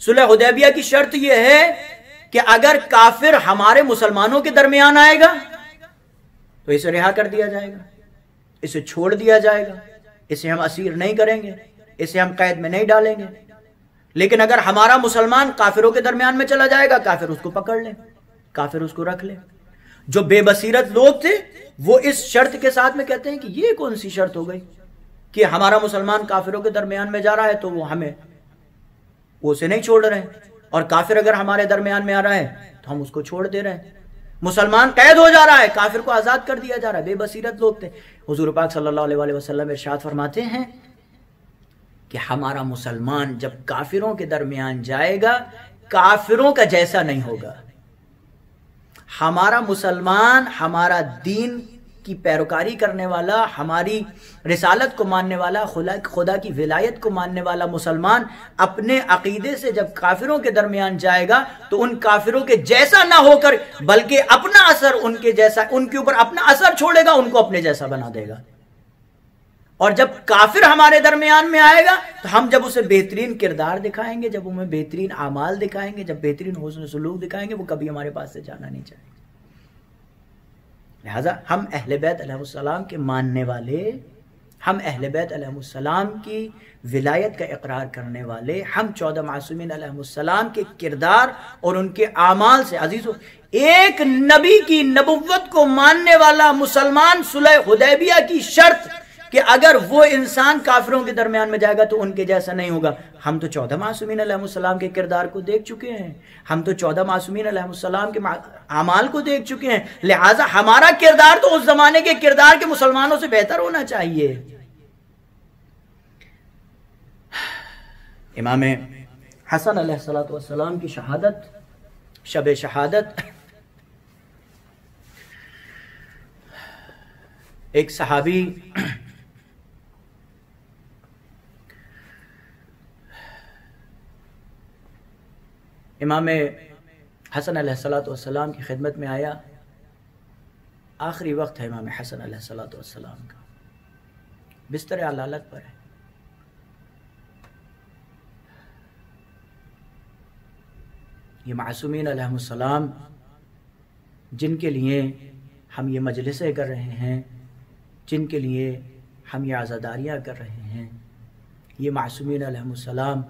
صلح حدیبیہ کی شرط یہ ہے کہ اگر کافر ہمارے مسلمانوں کے درمیان آئے گا تو اسے رہا کر دیا جائے گا، اسے چھوڑ دیا جائے گا، اسے ہم اسیر نہیں کریں گے، اسے ہم قید میں نہیں ڈالیں گے۔ لیکن اگر ہمارا مسلمان کافروں کے درمیان میں چلا جائے گا، کافر اس کو پکڑ لیں، کافر اس کو رکھ لیں۔ جو بے بصیرت لوگ تھے وہ اس شرط کے ساتھ میں کہتے ہیں کہ یہ کون سی شرط ہو گئی کہ ہمارا مسلمان کافروں کے درمیان میں جا رہا ہے تو وہ اسے نہیں چھوڑ رہے ہیں، اور کافر اگر ہمارے درمیان میں آ رہا ہے تو ہم اس کو چھوڑ دے رہے ہیں۔ مسلمان قید ہو جا رہا ہے، کافر کو آزاد کر دیا جا رہا ہے۔ بے بصیرت لوگ تھے۔ حضور پاک صلی اللہ علیہ وسلم ارشاد فرماتے ہیں کہ ہمارا مسلمان جب کافروں کے درمیان جائے گا کافروں کا جیسا نہیں ہوگا۔ ہمارا مسلمان، ہمارا دین کی پیروکاری کرنے والا، ہماری رسالت کو ماننے والا، خدا کی ولایت کو ماننے والا مسلمان اپنے عقیدے سے جب کافروں کے درمیان جائے گا تو ان کافروں کے جیسا نہ ہو کر بلکہ اپنا اثر ان کے جیسا، ان کے اوپر اپنا اثر چھوڑے گا، ان کو اپنے جیسا بنا دے گا۔ اور جب کافر ہمارے درمیان میں آئے گا تو ہم جب اسے بہترین کردار دکھائیں گے، جب ہمیں بہترین اعمال دکھائیں گے، جب بہترین حسن سلوک دکھائیں گے، وہ کبھی ہمارے پاس سے جانا نہیں چاہے گا۔ لہذا ہم اہل بیت علیہ السلام کے ماننے والے، ہم اہل بیت علیہ السلام کی ولایت کا اقرار کرنے والے، ہم 14 معصومین علیہ السلام کے کردار اور ان کے اعمال سے عزیزو، ایک نبی کی نبوت کو ماننے والا مسلمان صلح حدیبیہ کی شرط کہ اگر وہ انسان کافروں کے درمیان میں جائے گا تو ان کے جیسا نہیں ہوگا۔ ہم تو 14 معصومین علیہ السلام کے کردار کو دیکھ چکے ہیں، ہم تو 14 معصومین علیہ السلام کے اعمال کو دیکھ چکے ہیں، لہٰذا ہمارا کردار تو اس زمانے کے کردار کے مسلمانوں سے بہتر ہونا چاہیے۔ امام حسن علیہ السلام کی شہادت، شب شہادت، ایک صحابی امام حسن علیہ السلام کی خدمت میں آیا۔ آخری وقت ہے امام حسن علیہ السلام کا، بستر علالت پر ہے۔ یہ معصومین علیہ السلام جن کے لیے ہم یہ مجلسیں کر رہے ہیں، جن کے لیے ہم یہ عزاداریاں کر رہے ہیں، یہ معصومین علیہ السلام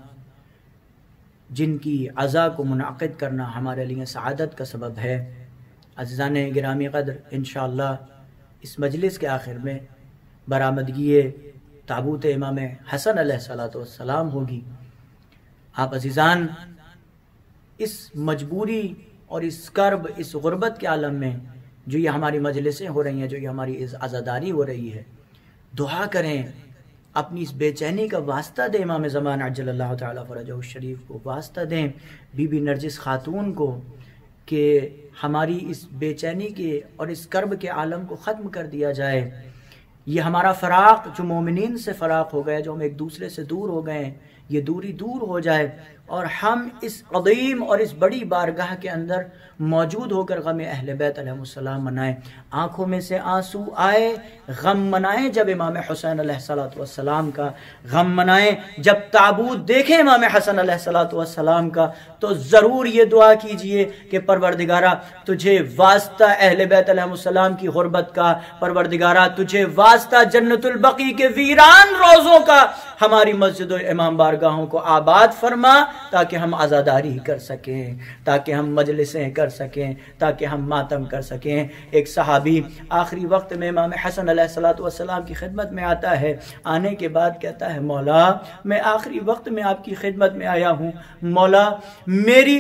جن کی عزا کو منعقد کرنا ہمارے لیے سعادت کا سبب ہے۔ عزیزان گرامی قدر، انشاءاللہ اس مجلس کے آخر میں برآمدگی تابوت امام حسن علیہ السلام ہوگی۔ آپ عزیزان اس مجبوری اور اس کرب، اس غربت کے عالم میں جو یہ ہماری مجلسیں ہو رہی ہیں، جو یہ ہماری عزاداری ہو رہی ہے، دعا کریں، اپنی اس بے چینی کا واسطہ دیں امام زمان عجل اللہ تعالیٰ فرجہ الشریف کو، واسطہ دیں بی بی نرجس خاتون کو کہ ہماری اس بے چینی کے اور اس کرب کے عالم کو ختم کر دیا جائے۔ یہ ہمارا فراق جو مومنین سے فراق ہو گئے، جو ہم ایک دوسرے سے دور ہو گئے، یہ دوری دور ہو جائے اور ہم اس عظیم اور اس بڑی بارگاہ کے اندر موجود ہو کر غم اہل بیت علیہ السلام منائیں۔ آنکھوں میں سے آنسو آئے، غم منائیں جب امام حسین علیہ السلام کا، غم منائیں جب تابوت دیکھیں امام حسن علیہ السلام کا، تو ضرور یہ دعا کیجئے کہ پروردگارہ تجھے واسطہ اہل بیت علیہ السلام کی غربت کا، پروردگارہ تجھے واسطہ جنت البقیع کے ویران روزوں کا، ہماری مسجد و امام بارگاہوں کو آباد فرما تاکہ ہم عزاداری کر سکیں، تاکہ ہم مجلسیں کر سکیں، تاکہ ہم ماتم کر سکیں۔ ایک صحابی آخری وقت میں امام حسن علیہ السلام کی خدمت میں آتا ہے، آنے کے بعد کہتا ہے مولا میں آخری وقت میں آپ کی خدمت میں آیا ہوں، مولا میری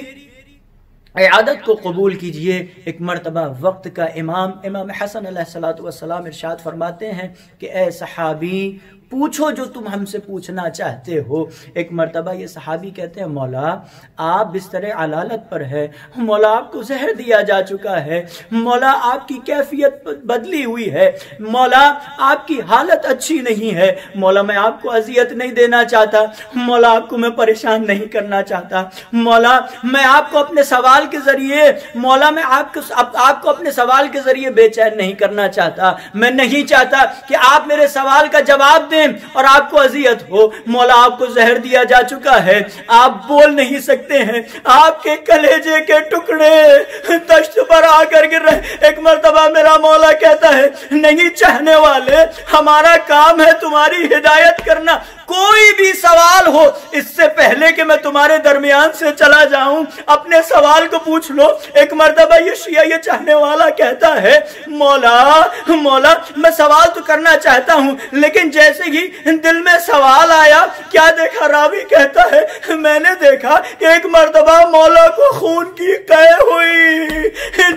عیادت کو قبول کیجئے۔ ایک مرتبہ وقت کا امام حسن علیہ السلام ارشاد فرماتے ہیں کہ اے صحابی پوچھو جو تم ہم سے پوچھنا چاہتے ہو۔ ایک مرتبہ یہ صحابی کہتے ہیں مولا آپ بستر علالت پر ہے، مولا آپ کو زہر دیا جا چکا ہے، مولا آپ کی کیفیت بدلی ہوئی ہے، مولا آپ کی حالت اچھی نہیں ہے، مولا میں آپ کو اذیت نہیں دینا چاہتا، مولا آپ کو میں پریشان نہیں کرنا چاہتا، مولا میں آپ کو اپنے سوال کے ذریعے، مولا میں آپ کو اپنے سوال کے ذریعے بے چین نہیں کرنا چاہتا، میں نہیں چاہتا کہ آپ میرے سوال کا جواب دیں میں اور آپ کو اذیت ہو، مولا آپ کو زہر دیا جا چکا ہے، آپ بول نہیں سکتے ہیں، آپ کے کلیجے کے ٹکڑے تشت پر آ کر گر رہے۔ ایک مرتبہ میرا مولا کہتا ہے نہیں چاہنے والے، ہمارا کام ہے تمہاری ہدایت کرنا، کوئی بھی سوال ہو اس سے پہلے کہ میں تمہارے درمیان سے چلا جاؤں اپنے سوال کو پوچھ لو۔ ایک مرتبہ یہ شیعہ یہ چاہنے والا کہتا ہے مولا میں سوال تو کرنا چاہتا ہوں لیکن جیسے ہی دل میں سوال آیا کیا دیکھا؟ راوی کہتا ہے میں نے دیکھا کہ ایک مرتبہ مولا کو خون کی قے ہوئی،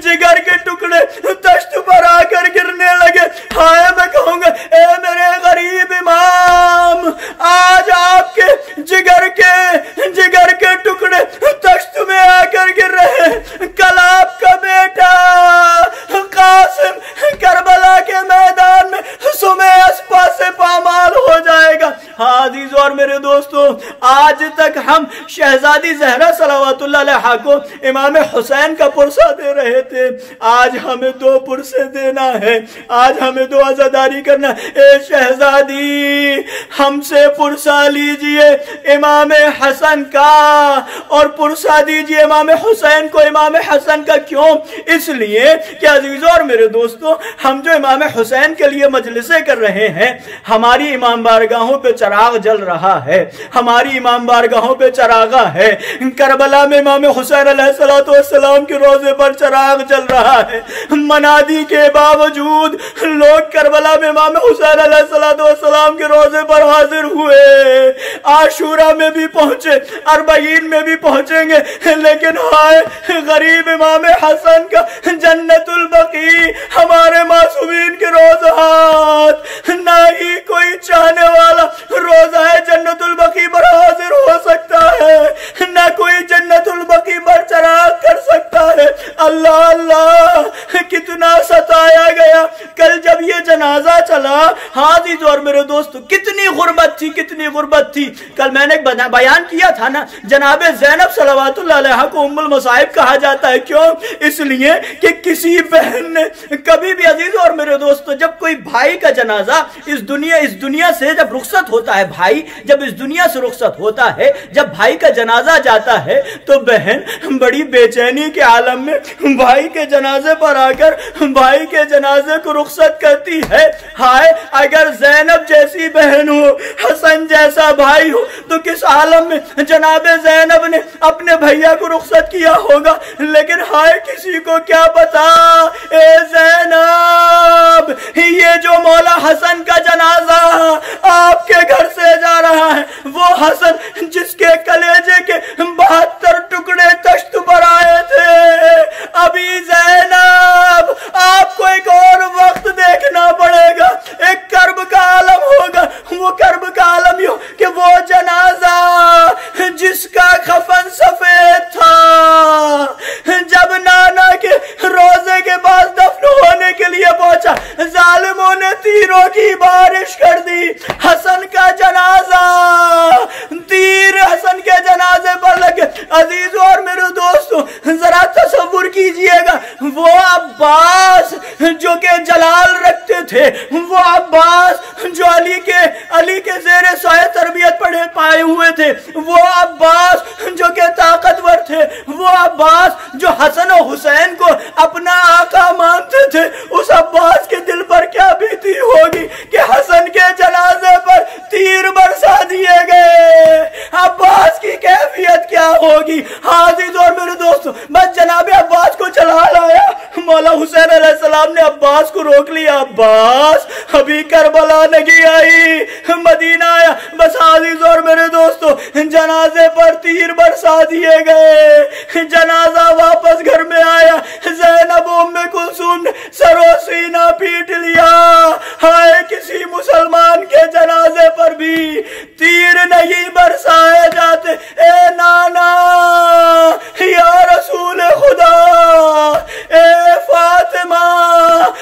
جگر کے ٹکڑے تشت پر آ کر گرنے لگے۔ ہائے میں کہوں گا اے میرے غریب امام، آج آپ کے جگر کے ٹکڑے تشت میں آ کر گر رہے ہیں۔ کل آپ کا بیٹا قاسم کربلا کے میدان میں سمے اسپا سے پامال ہو جائے گا۔ ہاں عزیز اور میرے دوستو، آج تک ہم شہزادی زہرا صلوات اللہ علیہا کو امام حسین کا پرسہ دے رہے تھے، آج ہمیں 2 پرسے دینا ہے، آج ہمیں 2 عزاداری کرنا۔ اے شہزادی ہم سے پرسہ لیجئے امام حسن کا اور پرسہ دیجئے امام حسین کو۔ امام حسن کا کیوں؟ اس لیے کہ عزیزوں اور میرے دوستو، ہم جو امام حسین کے لیے مجلسیں کر رہے ہیں، ہماری امام بارگاہوں پہ چراغ جل رہا ہے، ہماری امام بارگاہوں پہ چراغاں ہے۔ کربلا میں امام حسین علیہ السلام کے روضے پر چراغ جل رہا ہے، منادی کے باوجود لوگ کربلا میں امام حسین علیہ السلام کے روضے پر حاضر ہوئے، عاشورہ میں بھی پہنچے، اربعین میں بھی پہنچیں گے، لیکن ہائے غریب امام حسن کا جنت البقیع ہمارے معصومین کے روضات، نہ ہی کوئی چاہنے والا روضہ جنت البقیع پر حاضر ہو سکتا ہے، نہ کوئی جنت البقیع پر چراغ کر سکتا ہے۔ اللہ اللہ کتنا ستایا گیا۔ کل جب یہ جنازہ چلا، ہاں جی اور میرے دوستو، کتنی غربت تھی، کتنی غربت تھی۔ کل میں نے بیان کیا تھا نا، جناب زینب صلوات اللہ علیہا کو ام المصائب کہا جاتا ہے، کیوں؟ اس لیے کہ کسی بہن نے کبھی بھی عزیز اور میرے دوستو، جب کوئی بھائی کا جنازہ اس دنیا سے جب رخصت ہوتا ہے، بھائی جب اس دنیا سے رخصت ہوتا ہے، جب بھائی کا جنازہ جاتا ہے تو بہن بڑی بے چینی کے عالم میں بھائی کے جنازے پر آ کر بھائی کے جنازے کو رخصت کرتی ہے۔ ہائے اگر زینب جیسی بہن ہو، حسن جیسا بھائی ہو، تو کس عالم میں جناب زینب نے اپنے بھائیا کو رخصت کیا ہوگا۔ لیکن ہائے کسی کو کیا پتا، اے زینب یہ جو مولا حسن کا جنازہ آپ کے گھر سے جا رہا ہے، وہ حسن جس کے کلیجے کے 72 ٹکڑے تشت پر آئے تھے، ابھی زینب آپ کو ایک اور وقت دیکھنا پڑے گا، ایک کرب کا عالم ہوگا۔ وہ کرب کا عالم یہ ہو کہ وہ جنازہ جس کا کفن سفید تھا، جب نانا کے روزے کے پاس دفن ہونے کے لیے پہنچا، ظالموں نے تیروں کی بارش کر دی۔ حسن کا جنازہ، تیر حسن کے جنازے پر لگے۔ عزیزوں اور میرے دوستوں، ذرا تصور کیجئے گا، وہ عباس جو کہ جلال رکھتے تھے، وہ عباس جو علی کے زیر سایہ تربیت پائے ہوئے تھے، وہ عباس جو کہ طاقتور تھے، وہ عباس جو حسن و حسین کو اپنا آقا مانتے تھے، اس عباس کے دل پر کیا بیتی ہوگی کہ حسن کے جنازے پر تیر برسا دیے گئے۔ عباس کی کیفیت کیا ہوگی؟ عزیز اور میرے دوستو، بس جناب عباس کو چلا لایا، مولا حسین علیہ السلام نے عباس کو روک لیا۔ عباس ابھی کربلا نہیں آئی، مدینہ آیا۔ بس عزیز اور میرے دوستو، جنازے پر تیر برسا دیے گئے، جنازہ واپس گھر میں آیا، زینب ام کلثوم نے سر و سینہ پیٹ لیا۔ ہائے کسی مسلمان کے جنازے پر بھی تیر نہیں برسائے جاتے۔ اے نانا، یا رسول خدا، اے فاطمہ،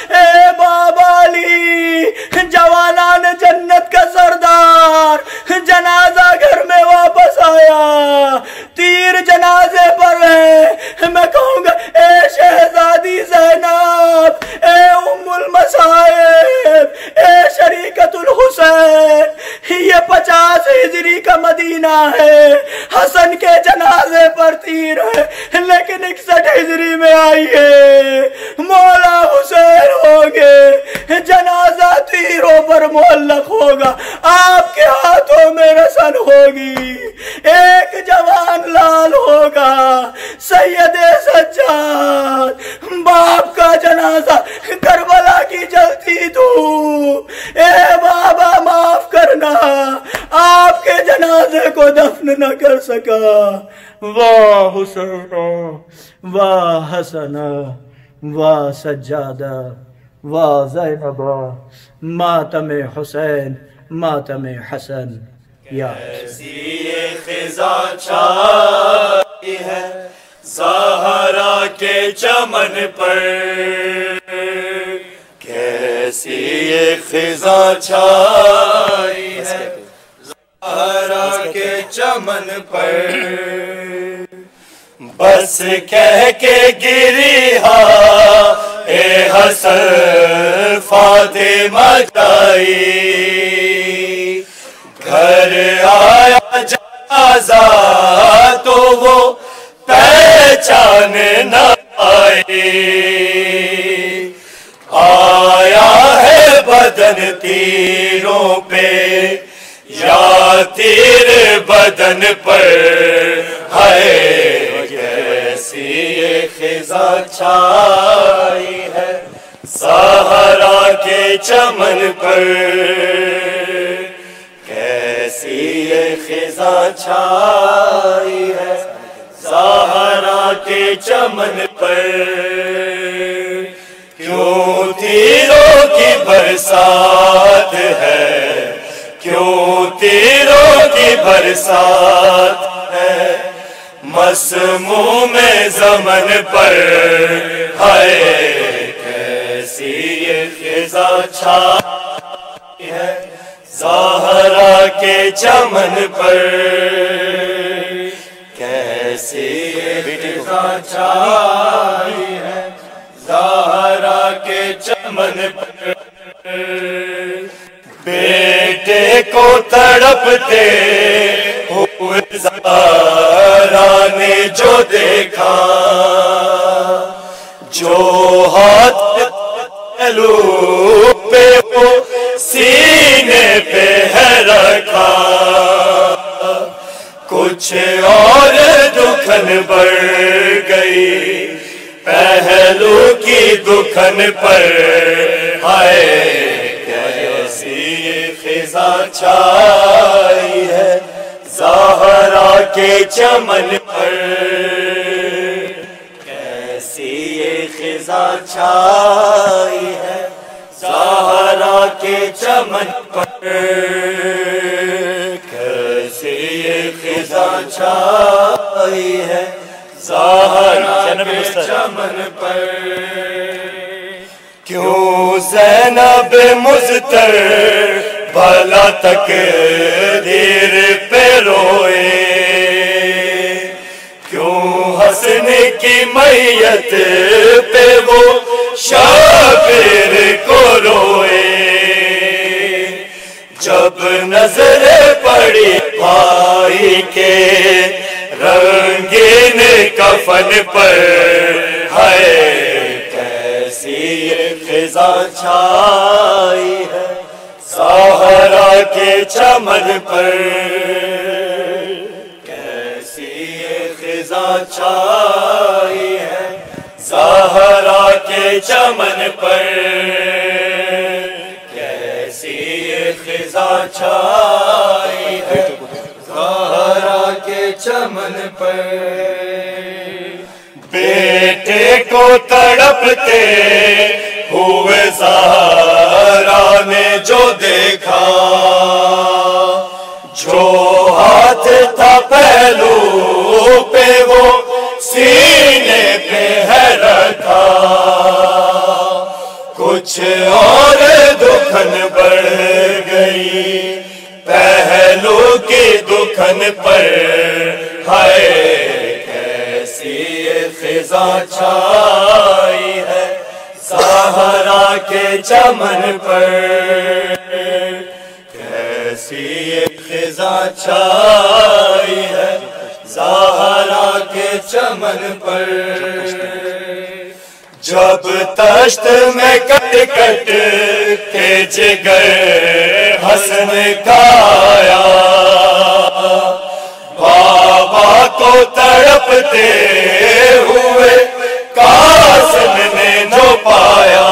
اے بابا علی، جوانان جنت کا سردار، جنازہ گھر میں واپس آیا، تیر جنازے پر ہے۔ میں کہوں گا اے شہزادی زینب، اے ام المصائب، اے شریکت الحسین، 50 ہجری کا مدینہ ہے، حسن کے جنازے پر تیر ہے، لیکن 61 ہجری میں آئی ہے، مولا حسین ہوگے، جنازہ تیروں پر معلق ہوگا، آپ کے ہاتھوں میں رسن ہوگی، ایک جوان لال ہوگا، سید سجاد باپ کا جنازہ کربلا کی جلتی دھوپ، اے بابا معاف کرنا، آپ کے جنازے کو دفن نہ کر سکا، واہ حسین واہ حسن واہ سجادہ واہ زینب، ماتم حسین ماتم حسن، یا کیسی خزاں چھائی ہے زہرا کے چمن پر، کیسی یہ خزاں چھائی ہے زہرا کے چمن پر، بس کہہ کے گری ہاں اے حسن فاطمہ جائی، گھر آیا جنازہ تو وہ پہچان نہ آئی، آیا ہے بدن تیروں پہ یا تیر بدن پر، ہے کیسی یہ خزاں چھائی ہے سہارا کے چمن پر، کیسی یہ خزاں چھائی ہے سہارا کے چمن پر، کیوں تیروں کی برسات ہے، کیوں تیروں کی برسات ہے مسموم زمن پر، ہے کیسی یہ خزاں چھائی ہے زہرا کے چمن پر، کیسی یہ خزاں چھائی ہے زہرا کے چمن پر، بیٹے کو تڑپتے ہوئے زہرا نے جو دیکھا، جو ہاتھ پہلو پہ وہ سینے پہ ہے رکھا، کچھ اور دکھن بڑھ گئی پہلو کی دکھن پر، ہائے کیسی یہ خزاں چھائی ہے زہرا کے چمن پر، کیسی یہ خزاں چھائی ہے زہرا کے چمن پر، کیسی یہ خزاں چھائی ہے زہرا کے چمن پر، کیوں زینب مضطر بھلا تقدیر پہ روئے، کیوں حسن کی میت پہ وہ شابیر کو روئے، جب نظر پڑی بھائی کے رنگین کفن پر، ہے کیسی یہ خزاں چھائی ہے سہارا کے چمن پر، کیسی یہ خزاں چھائی ہے سہارا کے چمن پر، کیسی یہ خزاں چھائی ہے سہارا کے چمن پر، بیٹے کو تڑپتے ہوئے زہرا نے جو دیکھا، جو ہاتھ تھا پہلو پہ وہ سینے پہ ہے رکھا، کچھ اور دکھن بڑھ گئی پہلو کی دکھن پر، ہائے کیسی یہ خزاں چھائی ہے سہارا کے چمن پر، کیسی یہ خزاں چھائی ہے زہرا کے چمن پر، جب تشت میں کٹ کٹ کے جگر حسن کا آیا، بابا کو تڑپتے ہوئے قاسم نے جو پایا،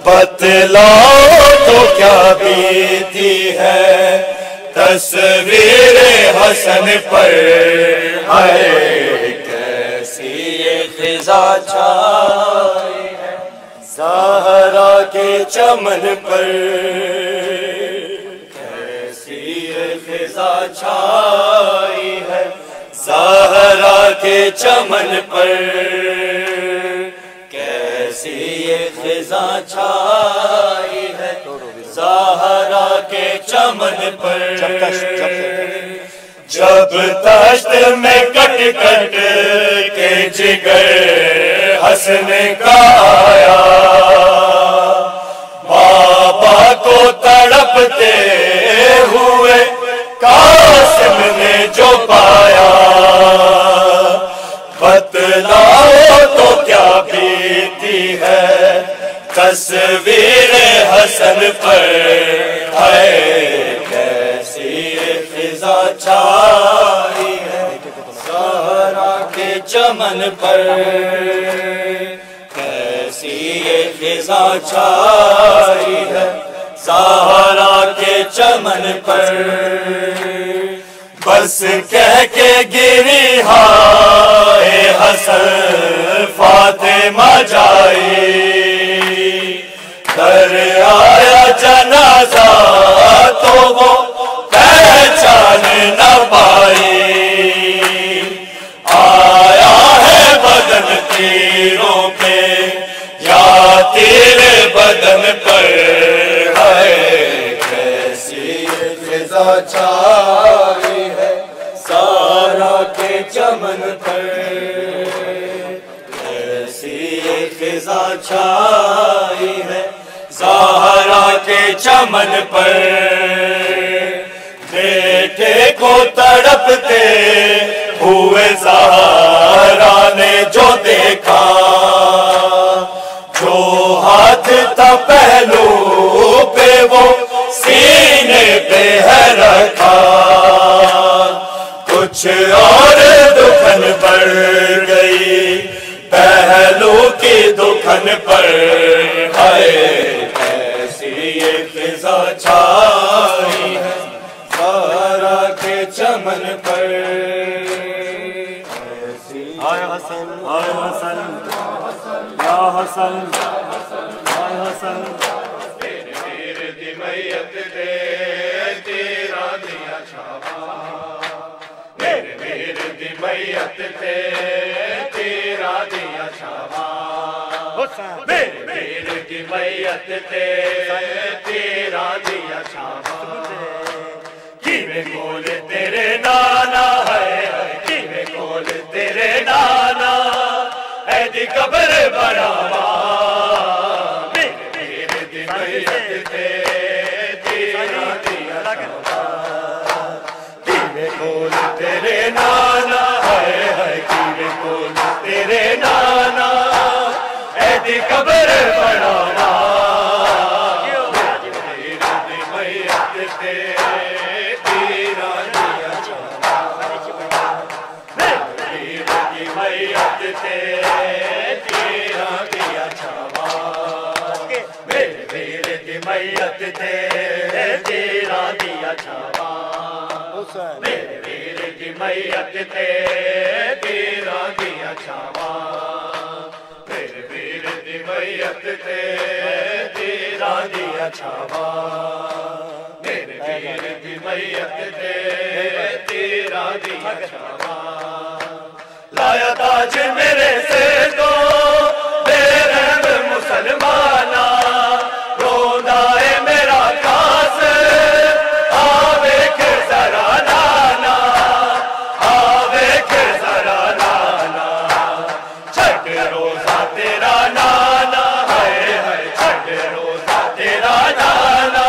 بتلاؤ تو کیا بیتی ہے تصویر حسن پر، ہائے کیسی یہ خزاں چھائی ہے زہرا کے چمن پر، کیسی یہ خزاں چھائی ہے زہرا کے چمن پر، کیسی یہ خزاں چھائی ہے زہرا کے چمن پر، جب تشت میں کٹ کٹ کے جگر حسن کا آیا، بابا کو تڑپتے ہوئے قاسم نے جو پایا، بتلاؤ تو کیا بیتی ہے تصویر حسن پر، ہے کیسی یہ خزاں چھائی ہے زہرا کے چمن پر، کیسی یہ خزاں چھائی ہے زہرا کے چمن پر، بس کہہ کے گری ہائے حسن فاطمہ جائی، در آیا جنازہ تو وہ پہچان نہ پائی، آیا ہے بدن تیروں پہ یا تیر بدن پر، ہے کیسی یہ خزاں چھائی ہے زہرا کے چمن پر، کیسی یہ خزاں چھائی ہے زہرا کے چمن پر، بیٹے کو تڑپتے ہوئے زہرا نے جو دیکھا، جو ہاتھ تھا پہلو پہ وہ سینے پہ ہے رکھا، کچھ اور دکھن بڑھ گئی پہلو کی دکھن پر، ہائے کیسی یہ خزاں چھائی ہے زہرا کے چمن پر، ہائے حسن ہائے حسن یا حسن ہائے حسن، تیرے دی میت دے تیرا دیا چھاپا، میرے دی میت دے تیرا دیا چھاپا، میرے دی میت دے تیرا دیا چھاپا، کیویں کول تیرے نانا ہے، کیویں کول تیرے نانا اے دی قبر بناوا، میرے دی میت تے تیرا دیا چھاپا، کیویں کول تیرے نانا ہے، کیویں کول تیرے نانا اے دی قبر بناوا، میرے دی میت تے تیرا دیا چھاپا، میرے دی میت تے تیرا دیا چھاپا، میرے دی میت تے تیرا دیا چھاپا، میرے دی میت تے تیرا دیا چھاپا، میرے دی میت تے تیرا دیا چھاپا، میرے دی میت تے تیرا دیا چھاپا، لایا تاج میرے سے تو بے رحم مسلمانہ، روندہ ہے میرا کاس آویک ذرا نانا، آویک ذرا نانا، چھٹ روزہ تیرا نانا، ہے چھٹ روزہ تیرا نانا،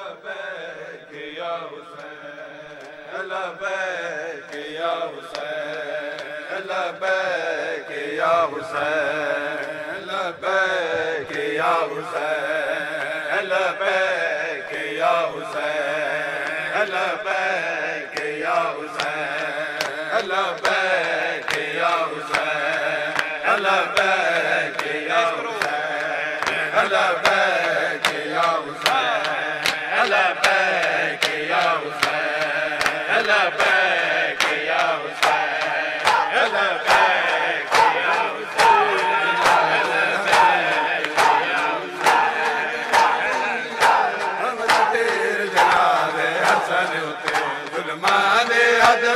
لبیک یا حسین لبیک یا حسین لبیک یا حسین لبیک یا حسین لبیک یا حسین لبیک یا حسین لبیک یا حسین لبیک یا حسین لبیک یا حسین لبیک یا حسین لبیک یا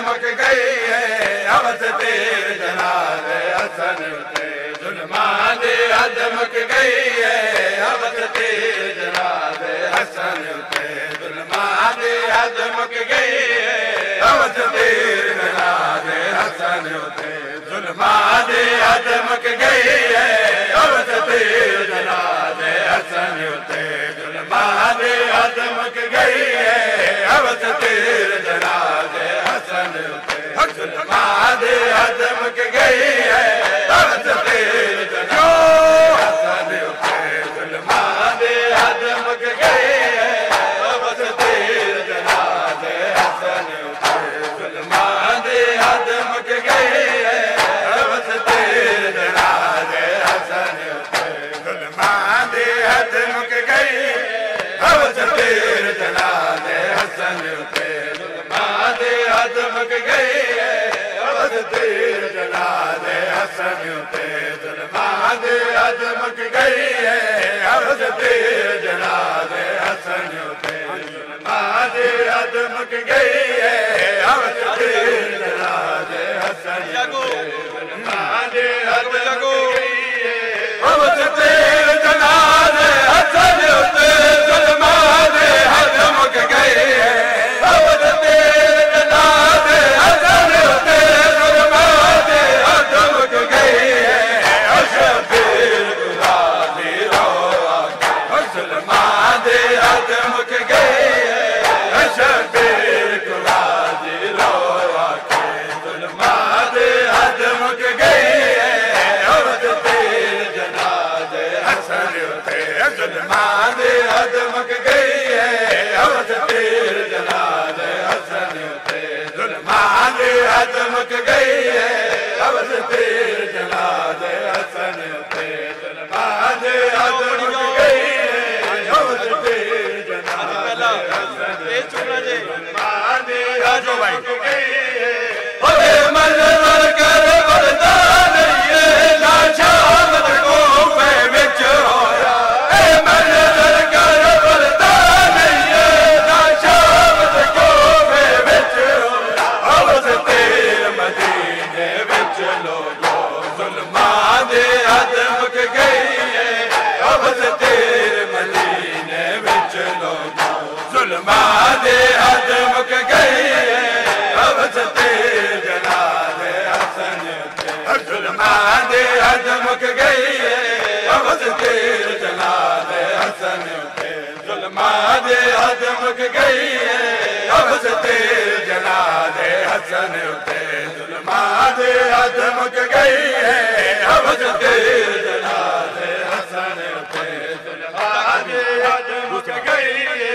مک گئی ہے حوث تیرے جنازے حسن تے ظلمان دی حد مک گئی ہے حوث تیرے جنازے حسن تے ظلمان دی حد مک گئی ہے حوث تیرے جنازے حسن تے ظلمان دی حد مک گئی ہے حوث تیر جناب حسن تے ظلماں دی حد مک گئی ہے عوض تیر جناب حسن تے ظلماں دی حد مک گئی ہے عوض تیر جناب حسن تے ظلماں دی حد مک گئی ہے عوض تیر جناب حسن تے ظلماں دی حد مک گئی ہے عوض تیر جناب حسن تے ظلماں دی حد مک گئی عوض تیر جناب حسن تے ظلماں دی حد مک گئی ہے عوض تیر جناب حسن تے ظلماں دی حد مک گئی ہے عوض تیر جناب حسن تے ظلماں دی حد مک گئی ہے عوض تیر جناب حسن تے ظلماں دی حد مک گئی ہے عوض تیر جناب حسن تے ظلماں دی حد مک گئی ہے عوض تیر جناب حسن تے ظلماں دی حد مک گئی ہے شبیر غازی رو ظلماں دی حد مک گئی ہے شبیر غازی رو ظلماں دی حد مک گئی ہے عوض تیر جناب حسن تے ظلماں دی حد مک گئی ہے عوض تیر جناب حسن تے ظلماں دی حد مک گئی ہے عوض تیر جناب حسن تے ظلماں دی حد مک گئی ہے عوض تیر جناب حسن تے ظلماں دی حد مک گئی ہے اوے منظر کر بردہ نہیں ہے نا شامت کو پہ وچ ہویا اے منظر کر بردہ نہیں ہے نا شامت کو پہ وچ ہویا عوض تیر مدینے وچ لوگو ظلماں دی حد مک گئی ہے عوض تیر مدینے وچ لوگو ظلماں دی حد مک گئی ہے عوض تیر جناب حسن تے ظلماں دی حد مک گئی ہے عوض تیر جناب حسن تے ظلماں دی حد مک گئی ہے عوض تیر جناب حسن تے ظلماں دی حد مک گئی ہے عوض تیر جناب حسن تے ظلماں دی حد مک گئی ہے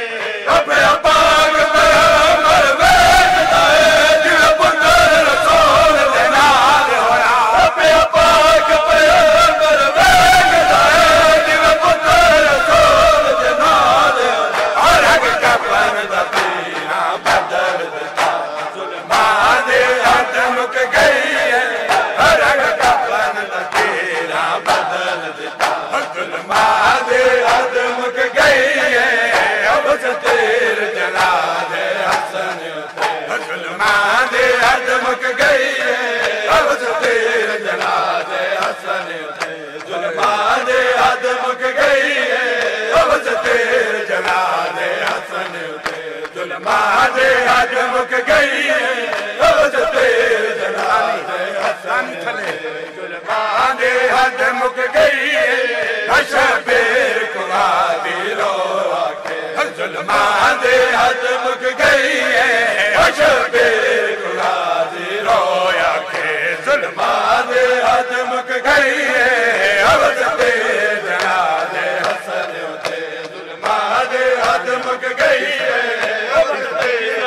اپنے پاک پیغمبر ویکھدا ہے جویں پتر رسول دے نال ہویا اپنے پاک پیغمبر ویکھدا ہے جویں پتر رسول دے نال ہویا ہر ایک کفن دا پیرا بدل دتا ظلماں دی حد مک گئی ہے ہر ایک کفن دا پیرا بدل دتا ظلماں دی حد مک گئی ہے عوض تیر جناب حسن تے ظلماں دی حد مک گئی ہے عوض تیر جناب حسن تے ظلماں دی حد مک گئی ہے عوض تیر جناب حسن تے ظلماں دی حد مک گئی ہے عوض تیر جناب حسن تے ظلماں دی حد مک گئی ہے شبیر غازی رو ظلماں دی حد مک گئی ہے شبیر غازی رویا کہ ظلماں دی حد مک گئی ہے عوض تیر جناب حسن تے ظلماں دی حد مک گئی ہے عوض تیر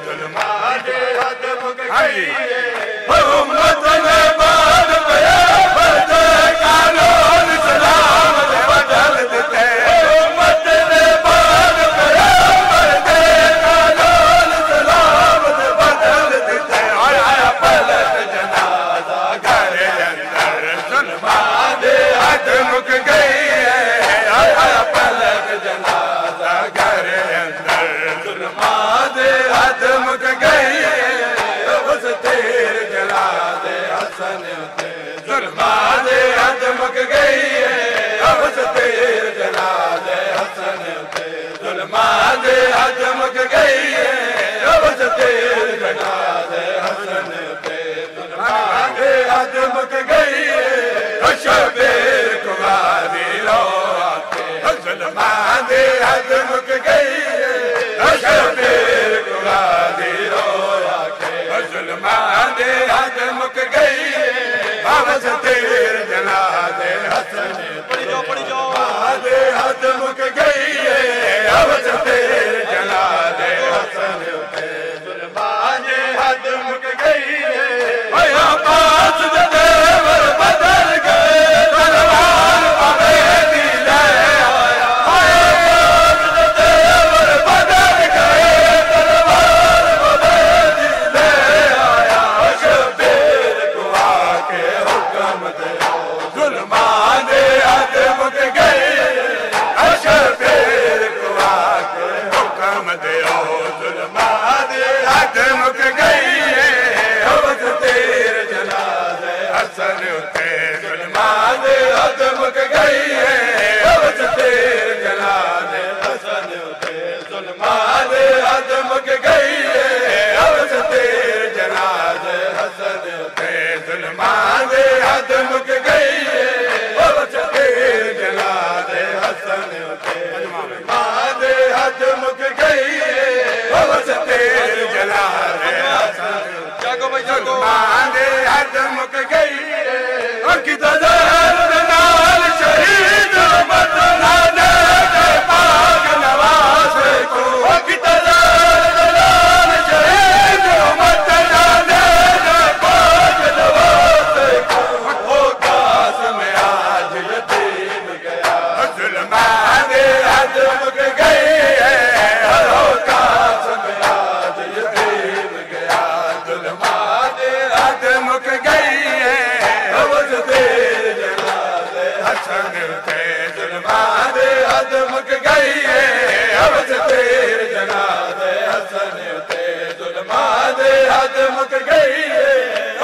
ظلماں دی حد مک گئی ہے امت نے بعد پیغمبر دے قانون سلام دے بدل دیتے امت نے بعد پیغمبر دے قانون سلام دے بدل دیتے آیا پلٹ جنازہ گھر اندر ظلماں دی حد مک گئی ہے آیا پلٹ جنازہ گھر اندر ظلماں دی حد مک گئی ہے عوض تیر جناب حسن مک گئی شبیر کو آ کے حکم دیو ظلمات حد مک گئی عبد تیر جناب حسن تے ظلمات حد مک گئی عبد تیر جناب حسن تے ظلمات حد مک گئی عبد تیر جناب حسن تے ظلمات حد مک گئی عبد تیر جناب حسن تے ظلمات حد مک گئی عبد تیر جناب حسن جاگو بھائی جاگو ظلمات حد مک گئی کی تزار نال شہید مدنان پاک نواز کو کی تزار نال شہید مدنان پاک نواز کو قاسم آج یتیم گیا ظلمات حد مک گئی قاسم آج یتیم گیا ظلمات حد مک گئی حسن تے ظلمات حد مک گئی عبد تیر جناب حسن تے ظلمات حد مک گئی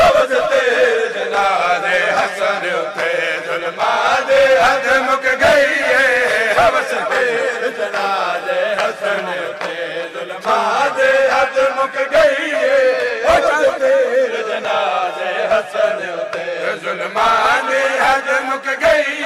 عبد تیر جناب حسن تے ظلمات حد مک گئی عبد تیر جناب حسن تے ظلمات حد مک گئی عبد تیر جناب حسن تے ظلمات حد مک گئی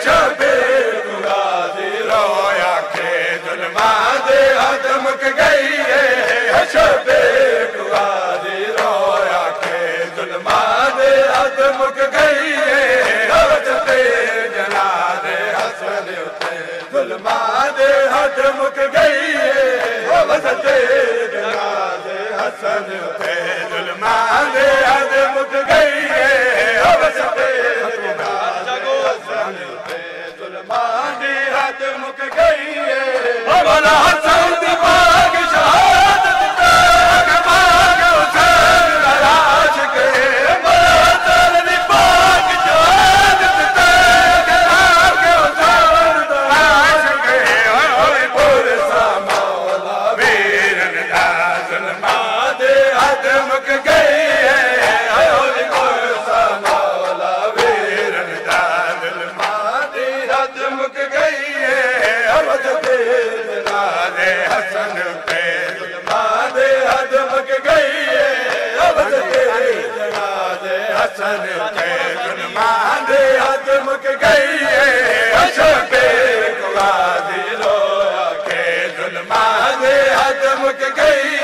شبیر کو غازی رویا کے ظلمات حد مک گئی شبیر کو غازی رویا کے ظلمات حد مک گئی عبد تیر جناب حسن تے ظلمات حد مک گئی عبد تیر جناب حسن تے ظلمات حد مک گئی عبد تیر حد مک گئی مولا حسن دی پاک شہادت تک پاک حسین تلاش کے مولا حسن دی پاک شہادت تک پاک حسین تلاش کے ہوئے پرسا مولا ویرن دا ظلمات حد مک گئی ہوئے پرسا مولا ویرن دا ظلمات حد مک گئی عبد تیر جناب حسن تے ظلمات حد مک گئی عبد تیر جناب حسن تے ظلمات حد مک گئی شبیر کو غازی رویا کے ظلمات حد مک گئی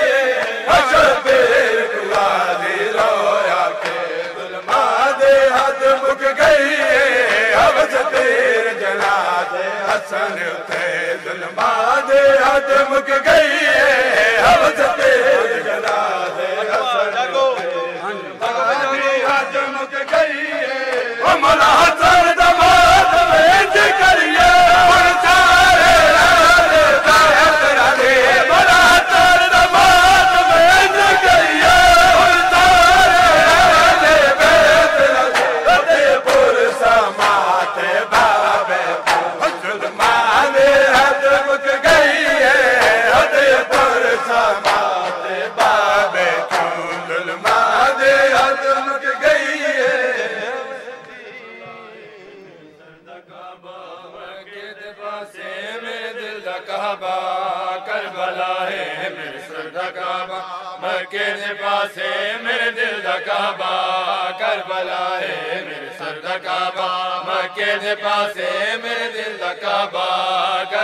شبیر کو غازی رویا کے ظلمات حد مک گئی عبد تیر جناب حسن تے ظلمات حد مک گئی عبد تیر جناب حسن حد مک گئی مولا حسن دماد ویج کریے سارے مولا حسن دماد ویج کریے سارے پرسا مات بابے ظلمات حد مک گئی پرسا مات بابے ظلمات حد مک گئی میرے دل دا کعبہ کربلا ہے میرے سر دا کعبہ مکے دے پاسے میرے دل دا کعبہ کربلا ہے میرے سر دا کعبہ مکے دے پاسے میرے دل دا کعبہ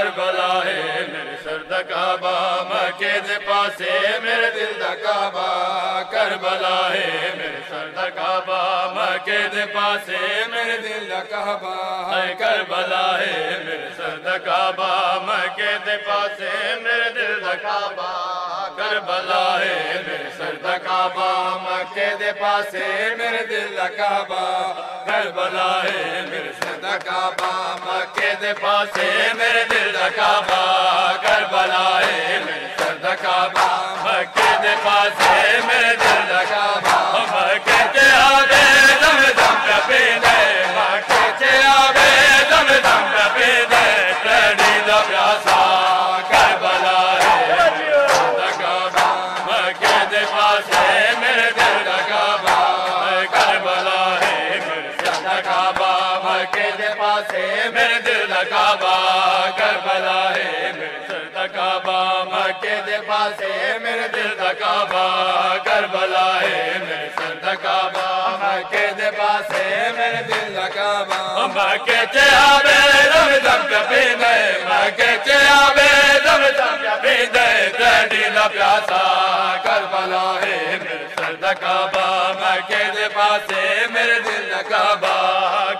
کربلا ہے میرے سر دا کعبہ مکے دے پاسے میرے دل دا کعبہ کربلا ہے میرے سر دا کعبہ مکے دے پاسے میرے دل دا کعبہ کربلا ہے میرے سر دا کعبہ مکے دے پاسے میرے دل دا کعبہ کربلا ہے میرے سر دا کعبہ مکے دے پاسے میرے دل دا کعبہ کربلا ہے میرے سر دا کعبہ مکے دے پاسے میرے دل دا کعبہ کربلا ہے میرے سر دا کعبہ مکے دے پاسے میرے دل دا کعبہ مکے تے آوے دم دم پہ پیندے مکے تے آوے دم دم پہ پیندے تیری دا پیاسا کربلا ہے میرے سر دا کعبہ مکے دے پاسے میرے دل دا کعبہ کربلا ہے میرے سر دا کعبہ مکے دے پاسے میرے دل دا کعبہ کربلا ہے میرے سر دا کعبہ مکے دے پاسے میرے دل دا کعبہ کربلا ہے میرے سر دا کعبہ مکے دے پاسے میرے دل دا کعبہ مکے تے آوے دم دم پہ پیندے مکے تے آوے دم دم پہ پیندے تیری دا پیاسا کربلا ہے میرے سر دا کعبہ مکے دے پاسے میرے دل دا کعبہ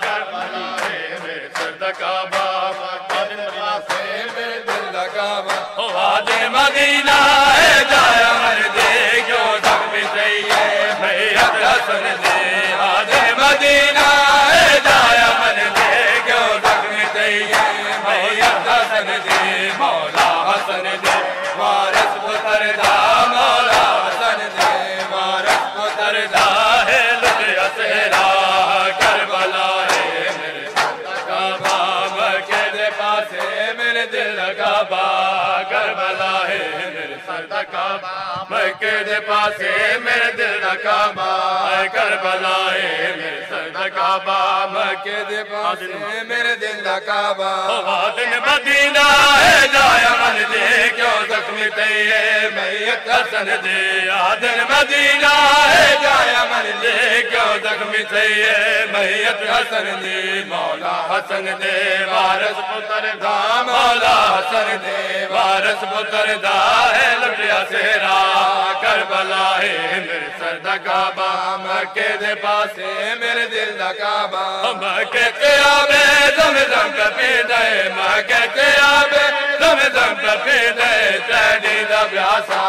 کربلا ہے میرے سر دا کعبہ مکے دے پاسے میرے دل دا کعبہ وادی مدینہ ہے جایا من دے کیوں زخمی چاہیے میت حسن دے وادی مدینہ ہے جایا من دے کیوں زخمی چاہیے میت حسن دے مولا حسن دے وارث پتر دا مولا حسن دے وارث پتر دا ہے لٹیا سہرا کربلا ہے میرے سر دا کعبہ مکے دے پاسے میرے دل دا کعبہ کربلا ہے میرے سر دا کعبہ مکے دے پاسے میرے دل دا کعبہ کربلا ہے میرے سر دا کعبہ مکے دے پاسے میرے دل دا کعبہ وادن مدینہ ہے جایا من دے کیوں زخمی تیے میت حسن دے آدن مدینہ ہے جایا من دے کیوں زخمی تیے میت حسن دے مولا حسن دے وارث پتر دا مولا حسن دے وارث پتر دا ہے لٹیا سہرا کربلا ہے میرے سر دا کعبہ مکے دے پاسے میرے دل دا کعبہ مکے تے آوے دم دم پہ پیندے مکے تے آوے دم دم پہ پیندے تیری دا پیاسا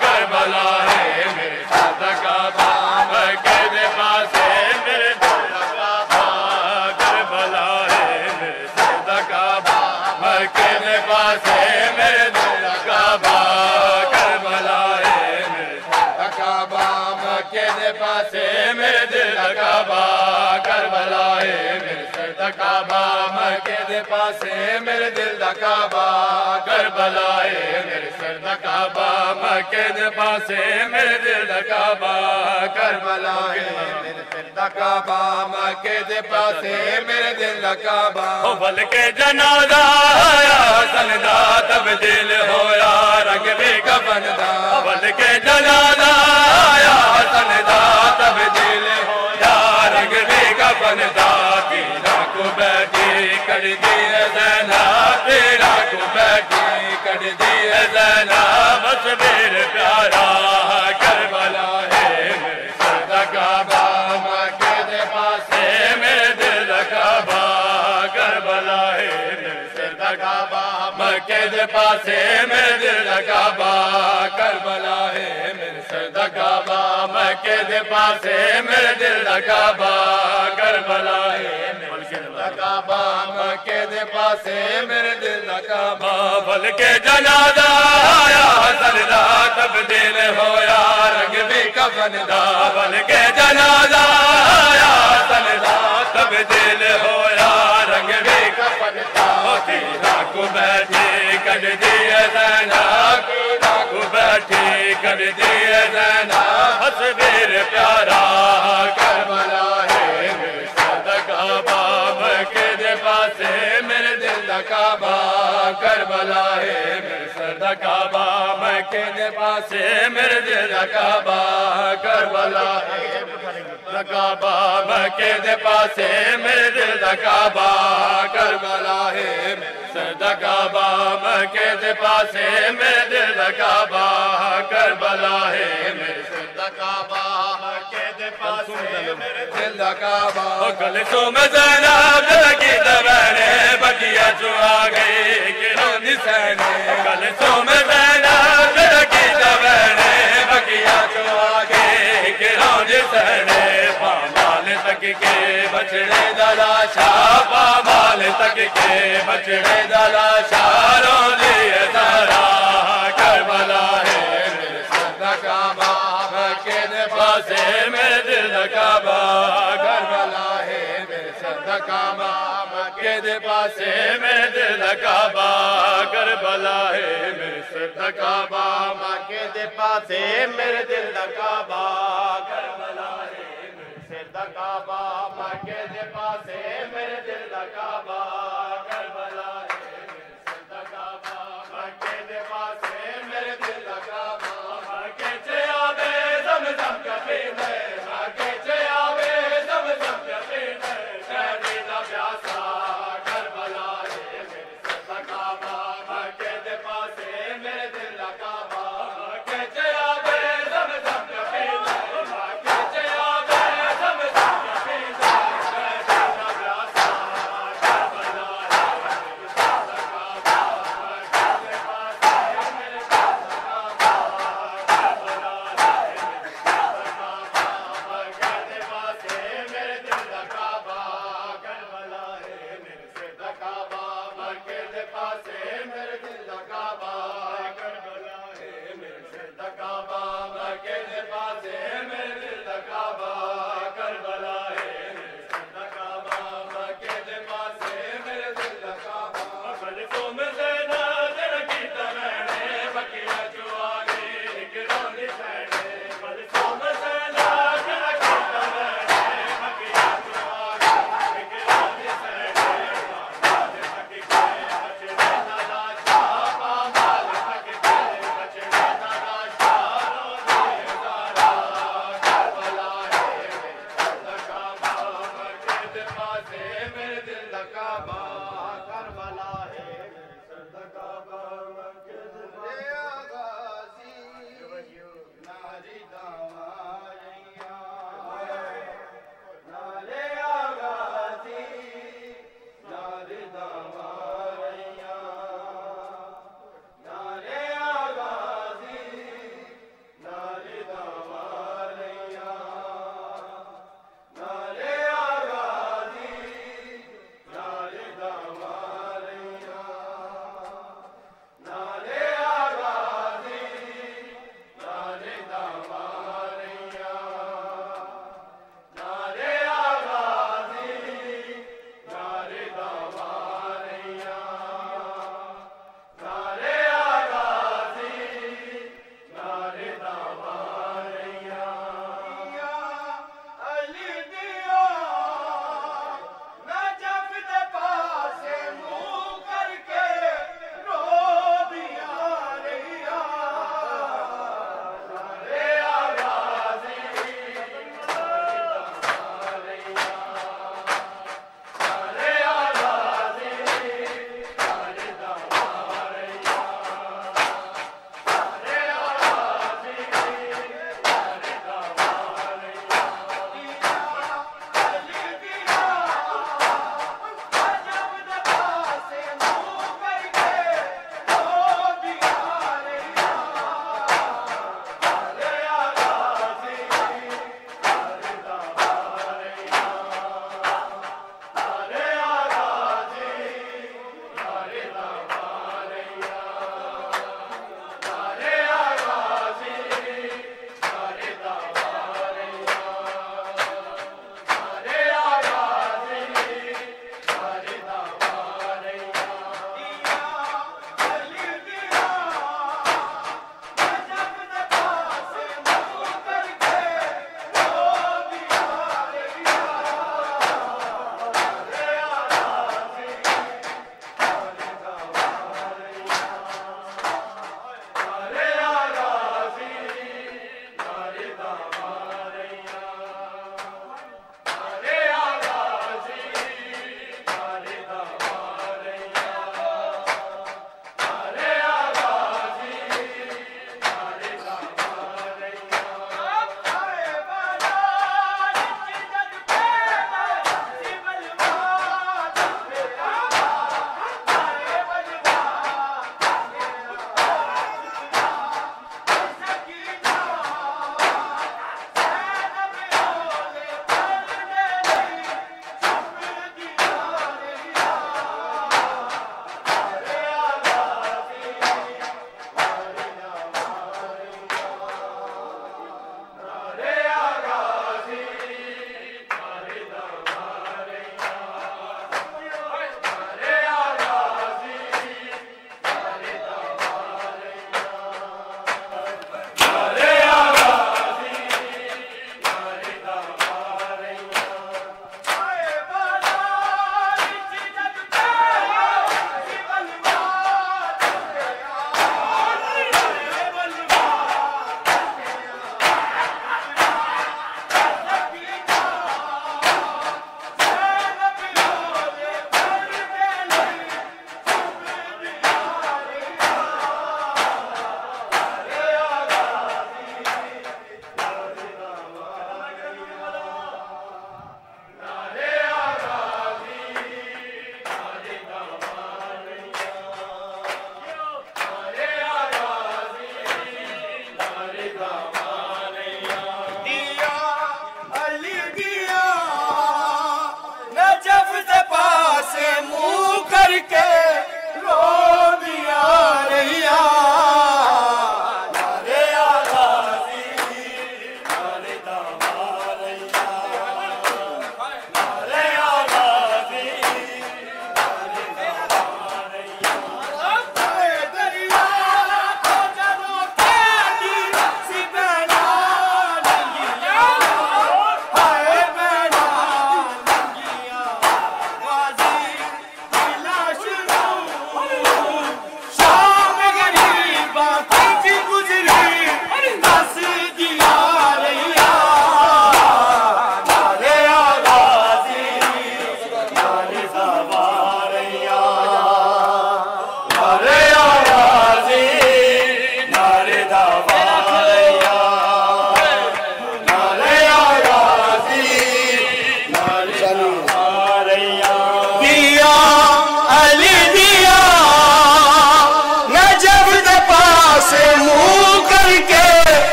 کربلا ہے میرے سر دا کعبہ مکے دے پاسے میرے دل دا کعبہ کربلا ہے میرے سر دا کعبہ مکے دے پاسے میرے دل دا کعبہ کربلا ہے میرے سر دا کعبہ مکے دے پاسے میرے دل دا کعبہ کربلا ہے میرے سر دا کعبہ مکے دے پاسے میرے دل دا کعبہ کربلا ہے میرے سر دا کعبہ مکے دے پاسے میرے دل دا کعبہ کربلا ہے میرے سر دا کعبہ مکے دے پاسے میرے دل دا کعبہ بلکہ جنازہ آیا حسن دا تبدیل ہویا رنگ بھی کفن دا بلکہ جنازہ آیا حسن دا تبدیل ہویا رنگ بھی کفن دا تیرا کو بیٹھی کر دیئے زینب تیرا کو بیٹھی کر دیئے زینب بس میرے پیارا کربلا ہے میرے سر دا کعبہ مکے دے پاسے میرے دل دا کعبہ کربلا ہے میرے سر دا کعبہ مکے دے پاسے میرے دل دا کعبہ کربلا ہے میرے سر دا کعبہ مکے دے پاسے میرے دل دا کعبہ کربلا ہے میرے سر دا کعبہ مکے دے پاسے میرے دل دا کعبہ بلکہ جنازہ آیا حسن دا تبدیل ہویا رنگ بھی کفن دا بلکہ جنازہ آیا حسن دا تبدیل ہویا رنگ بھی کفن دا تیرا کو بیٹھی کر دیئے زینب تیرا کو بیٹھی کر دیئے زینب حس میرے پیارا کربلا ہے میرے سر دا کعبہ مکے دے پاسے میرے دل دا کعبہ کربلا ہے میرے سر دا کعبہ مکے دے پاسے میرے دل دا کعبہ کربلا ہے کعبہ مکے دے پاسے میرے دل دا کعبہ کربلا ہے سر دا کعبہ مکے دے پاسے میرے دل دا کعبہ کربلا ہے میرے سر دا کعبہ مکے دے پاسے میرے دل دا کعبہ کلثوم میں زینب لگی دوینے بکیا جو آ گئی گروں دی سینے کلثوم میں زینب لگی دوینے بکیا جو آ گئی گروں دی سینے پامال تک کے بچڑے دا لاشا پامال تک کے بچڑے دا لاشا رو لیے ذرا کربلا ہے میرے سر دا کعبہ مکے دے پاسے میرے دل دا کعبہ کربلا ہے میرے سر دا کعبہ مکے دے پاسے میرے دل دا کعبہ کربلا ہے میرے سر دا کعبہ مکے دے پاسے میرے دل دا کعبہ کربلا ہے میرے سر دا کعبہ مکے دے پاسے میرے دل دا کعبہ کربلا ہے میرے سر دا کعبہ مکے دے پاسے میرے دل دا کعبہ مکے چے آوے زمزم کا پیندے مکے چے آوے زمزم کا پیندے شہری دا پیاسا کربلا ہے میرے سر دا کعبہ مکے دے پاسے میرے دل دا کعبہ مکے چے آوے زمزم کا پیندے مکے چے آوے زمزم کا پیندے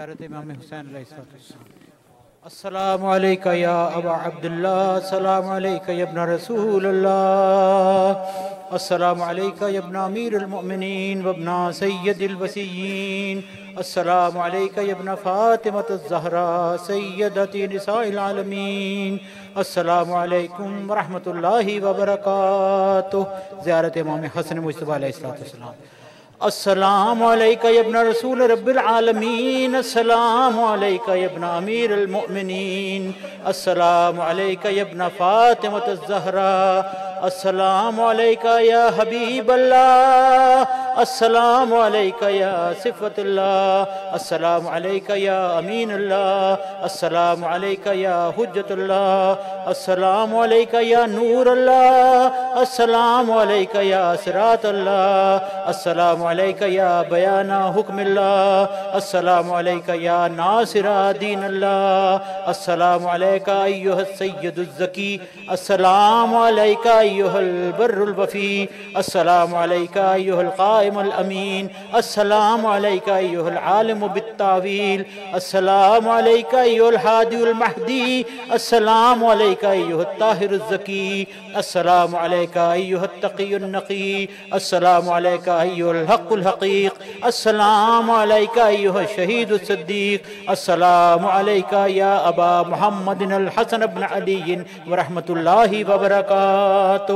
زیارت امام حسین علیہ السلام. السلام علیکہ یا ابا عبداللہ، السلام علیکہ یا ابن رسول اللہ، السلام علیکہ یا ابن امیر المؤمنین وابن سید الوسیین، السلام علیکہ یا ابن فاطمۃ الزہراء سیدۃ نساء العالمین، السلام علیکم ورحمۃ اللہ وبرکاتہ. زیارت امام حسن مجتبیٰ علیہ السلام. السلام علیکہ یا ابن رسول رب العالمین، السلام علیکہ یا ابن امیر المؤمنین، السلام علیکہ یا ابن فاطمۃ الزہراء، السلام علیکہ یا حبیب اللہ، السلام علیکہ یا صفوت اللہ، السلام علیکہ یا امین اللہ، السلام علیکہ یا حجت اللہ، السلام علیکہ یا نور اللہ، السلام علیکہ یا صراط اللہ، السلام علیکہ یا بیان حکم اللہ، السلام علیکہ یا ناصر دین اللہ، السلام علیکہ ایہا السید الزکی، السلام علیکہ ایہا البر الوفی، السلام علیکہ ایہا القائم الامین، السلام علیکہ ایہا العالم بالتاویل، السلام علیکہ ایہا الحادی المہدی، السلام علیکہ ایہا الطاہر الزکی، السلام علیکہ ایہا التقی النقی، السلام علیکہ ایہا الحق الحقیق، السلام علیکہ ایہا الشہید الصدیق، السلام علیکہ یا ابا محمد الحسن بن علی ورحمۃ اللہ وبرکاتہ،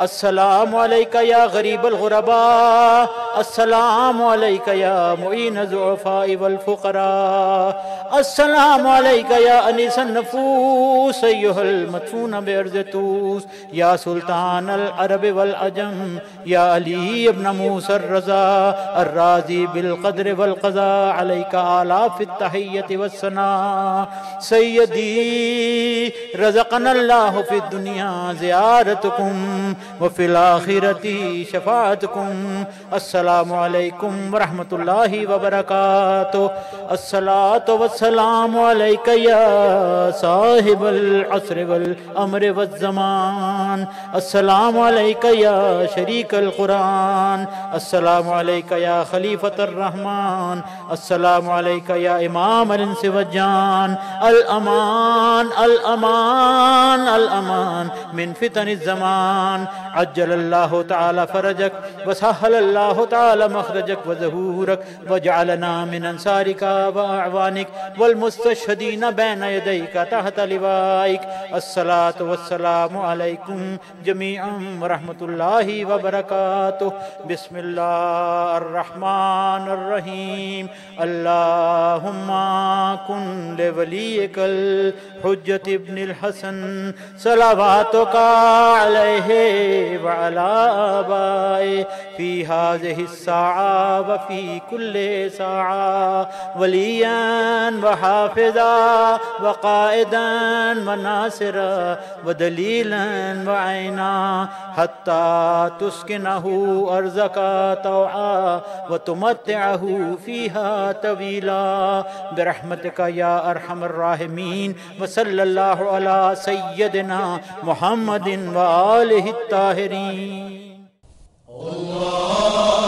السلام علیکہ یا غریب الغرباء، السلام علیکہ یا معین الضعفاء والفقراء، السلام علیکہ یا انیس النفوس ایہا المدفون بارض طوس، یا سلطان العرب والعجم، یا علی ابن موسیٰ الرضا الراضی بالقدر والقضاء، علیکہ آلاف التحیت والثناء، سیدی رزقنا اللہ فی الدنیا زیارتکم وفی الآخرۃ شفاعتکم، السلام علیکم ورحمۃ اللہ وبرکاتہ. الصلاۃ والسلام علیکہ یا صاحب العصر والامر والزمان، السلام علیکہ یا شریک القرآن، السلام علیکہ یا خلیفۃ الرحمن، السلام علیکہ یا امام الانس والجان، الامان الامان الامان من فتن الزمان، عجل اللہ تعالی فرجک وسہل اللہ تعالی مخرجک وظہورک وجعلنا من انصارک واعوانک والمستشہدین بین یدیک تحت لوائک. الصلاة والسلام علیکم جمیعا ورحمۃ اللہ وبرکاتہ. بسم اللہ الرحمن الرحیم. اللہم کن لولیک الحجت ابن الحسن صلواتک علیہ وعلی آبائہ فی ہذہ الساعہ وفی کل ساعہ ولیا وحافظا وقائدا وناصرا ودلیلا وعینا حتی تسکنہ ارضک طوعا وتمتعہ فیہا طویلا برحمتک یا ارحم الراحمین. وصلی اللہ علی سیدنا محمد وآلہ الطاہرین. اللہ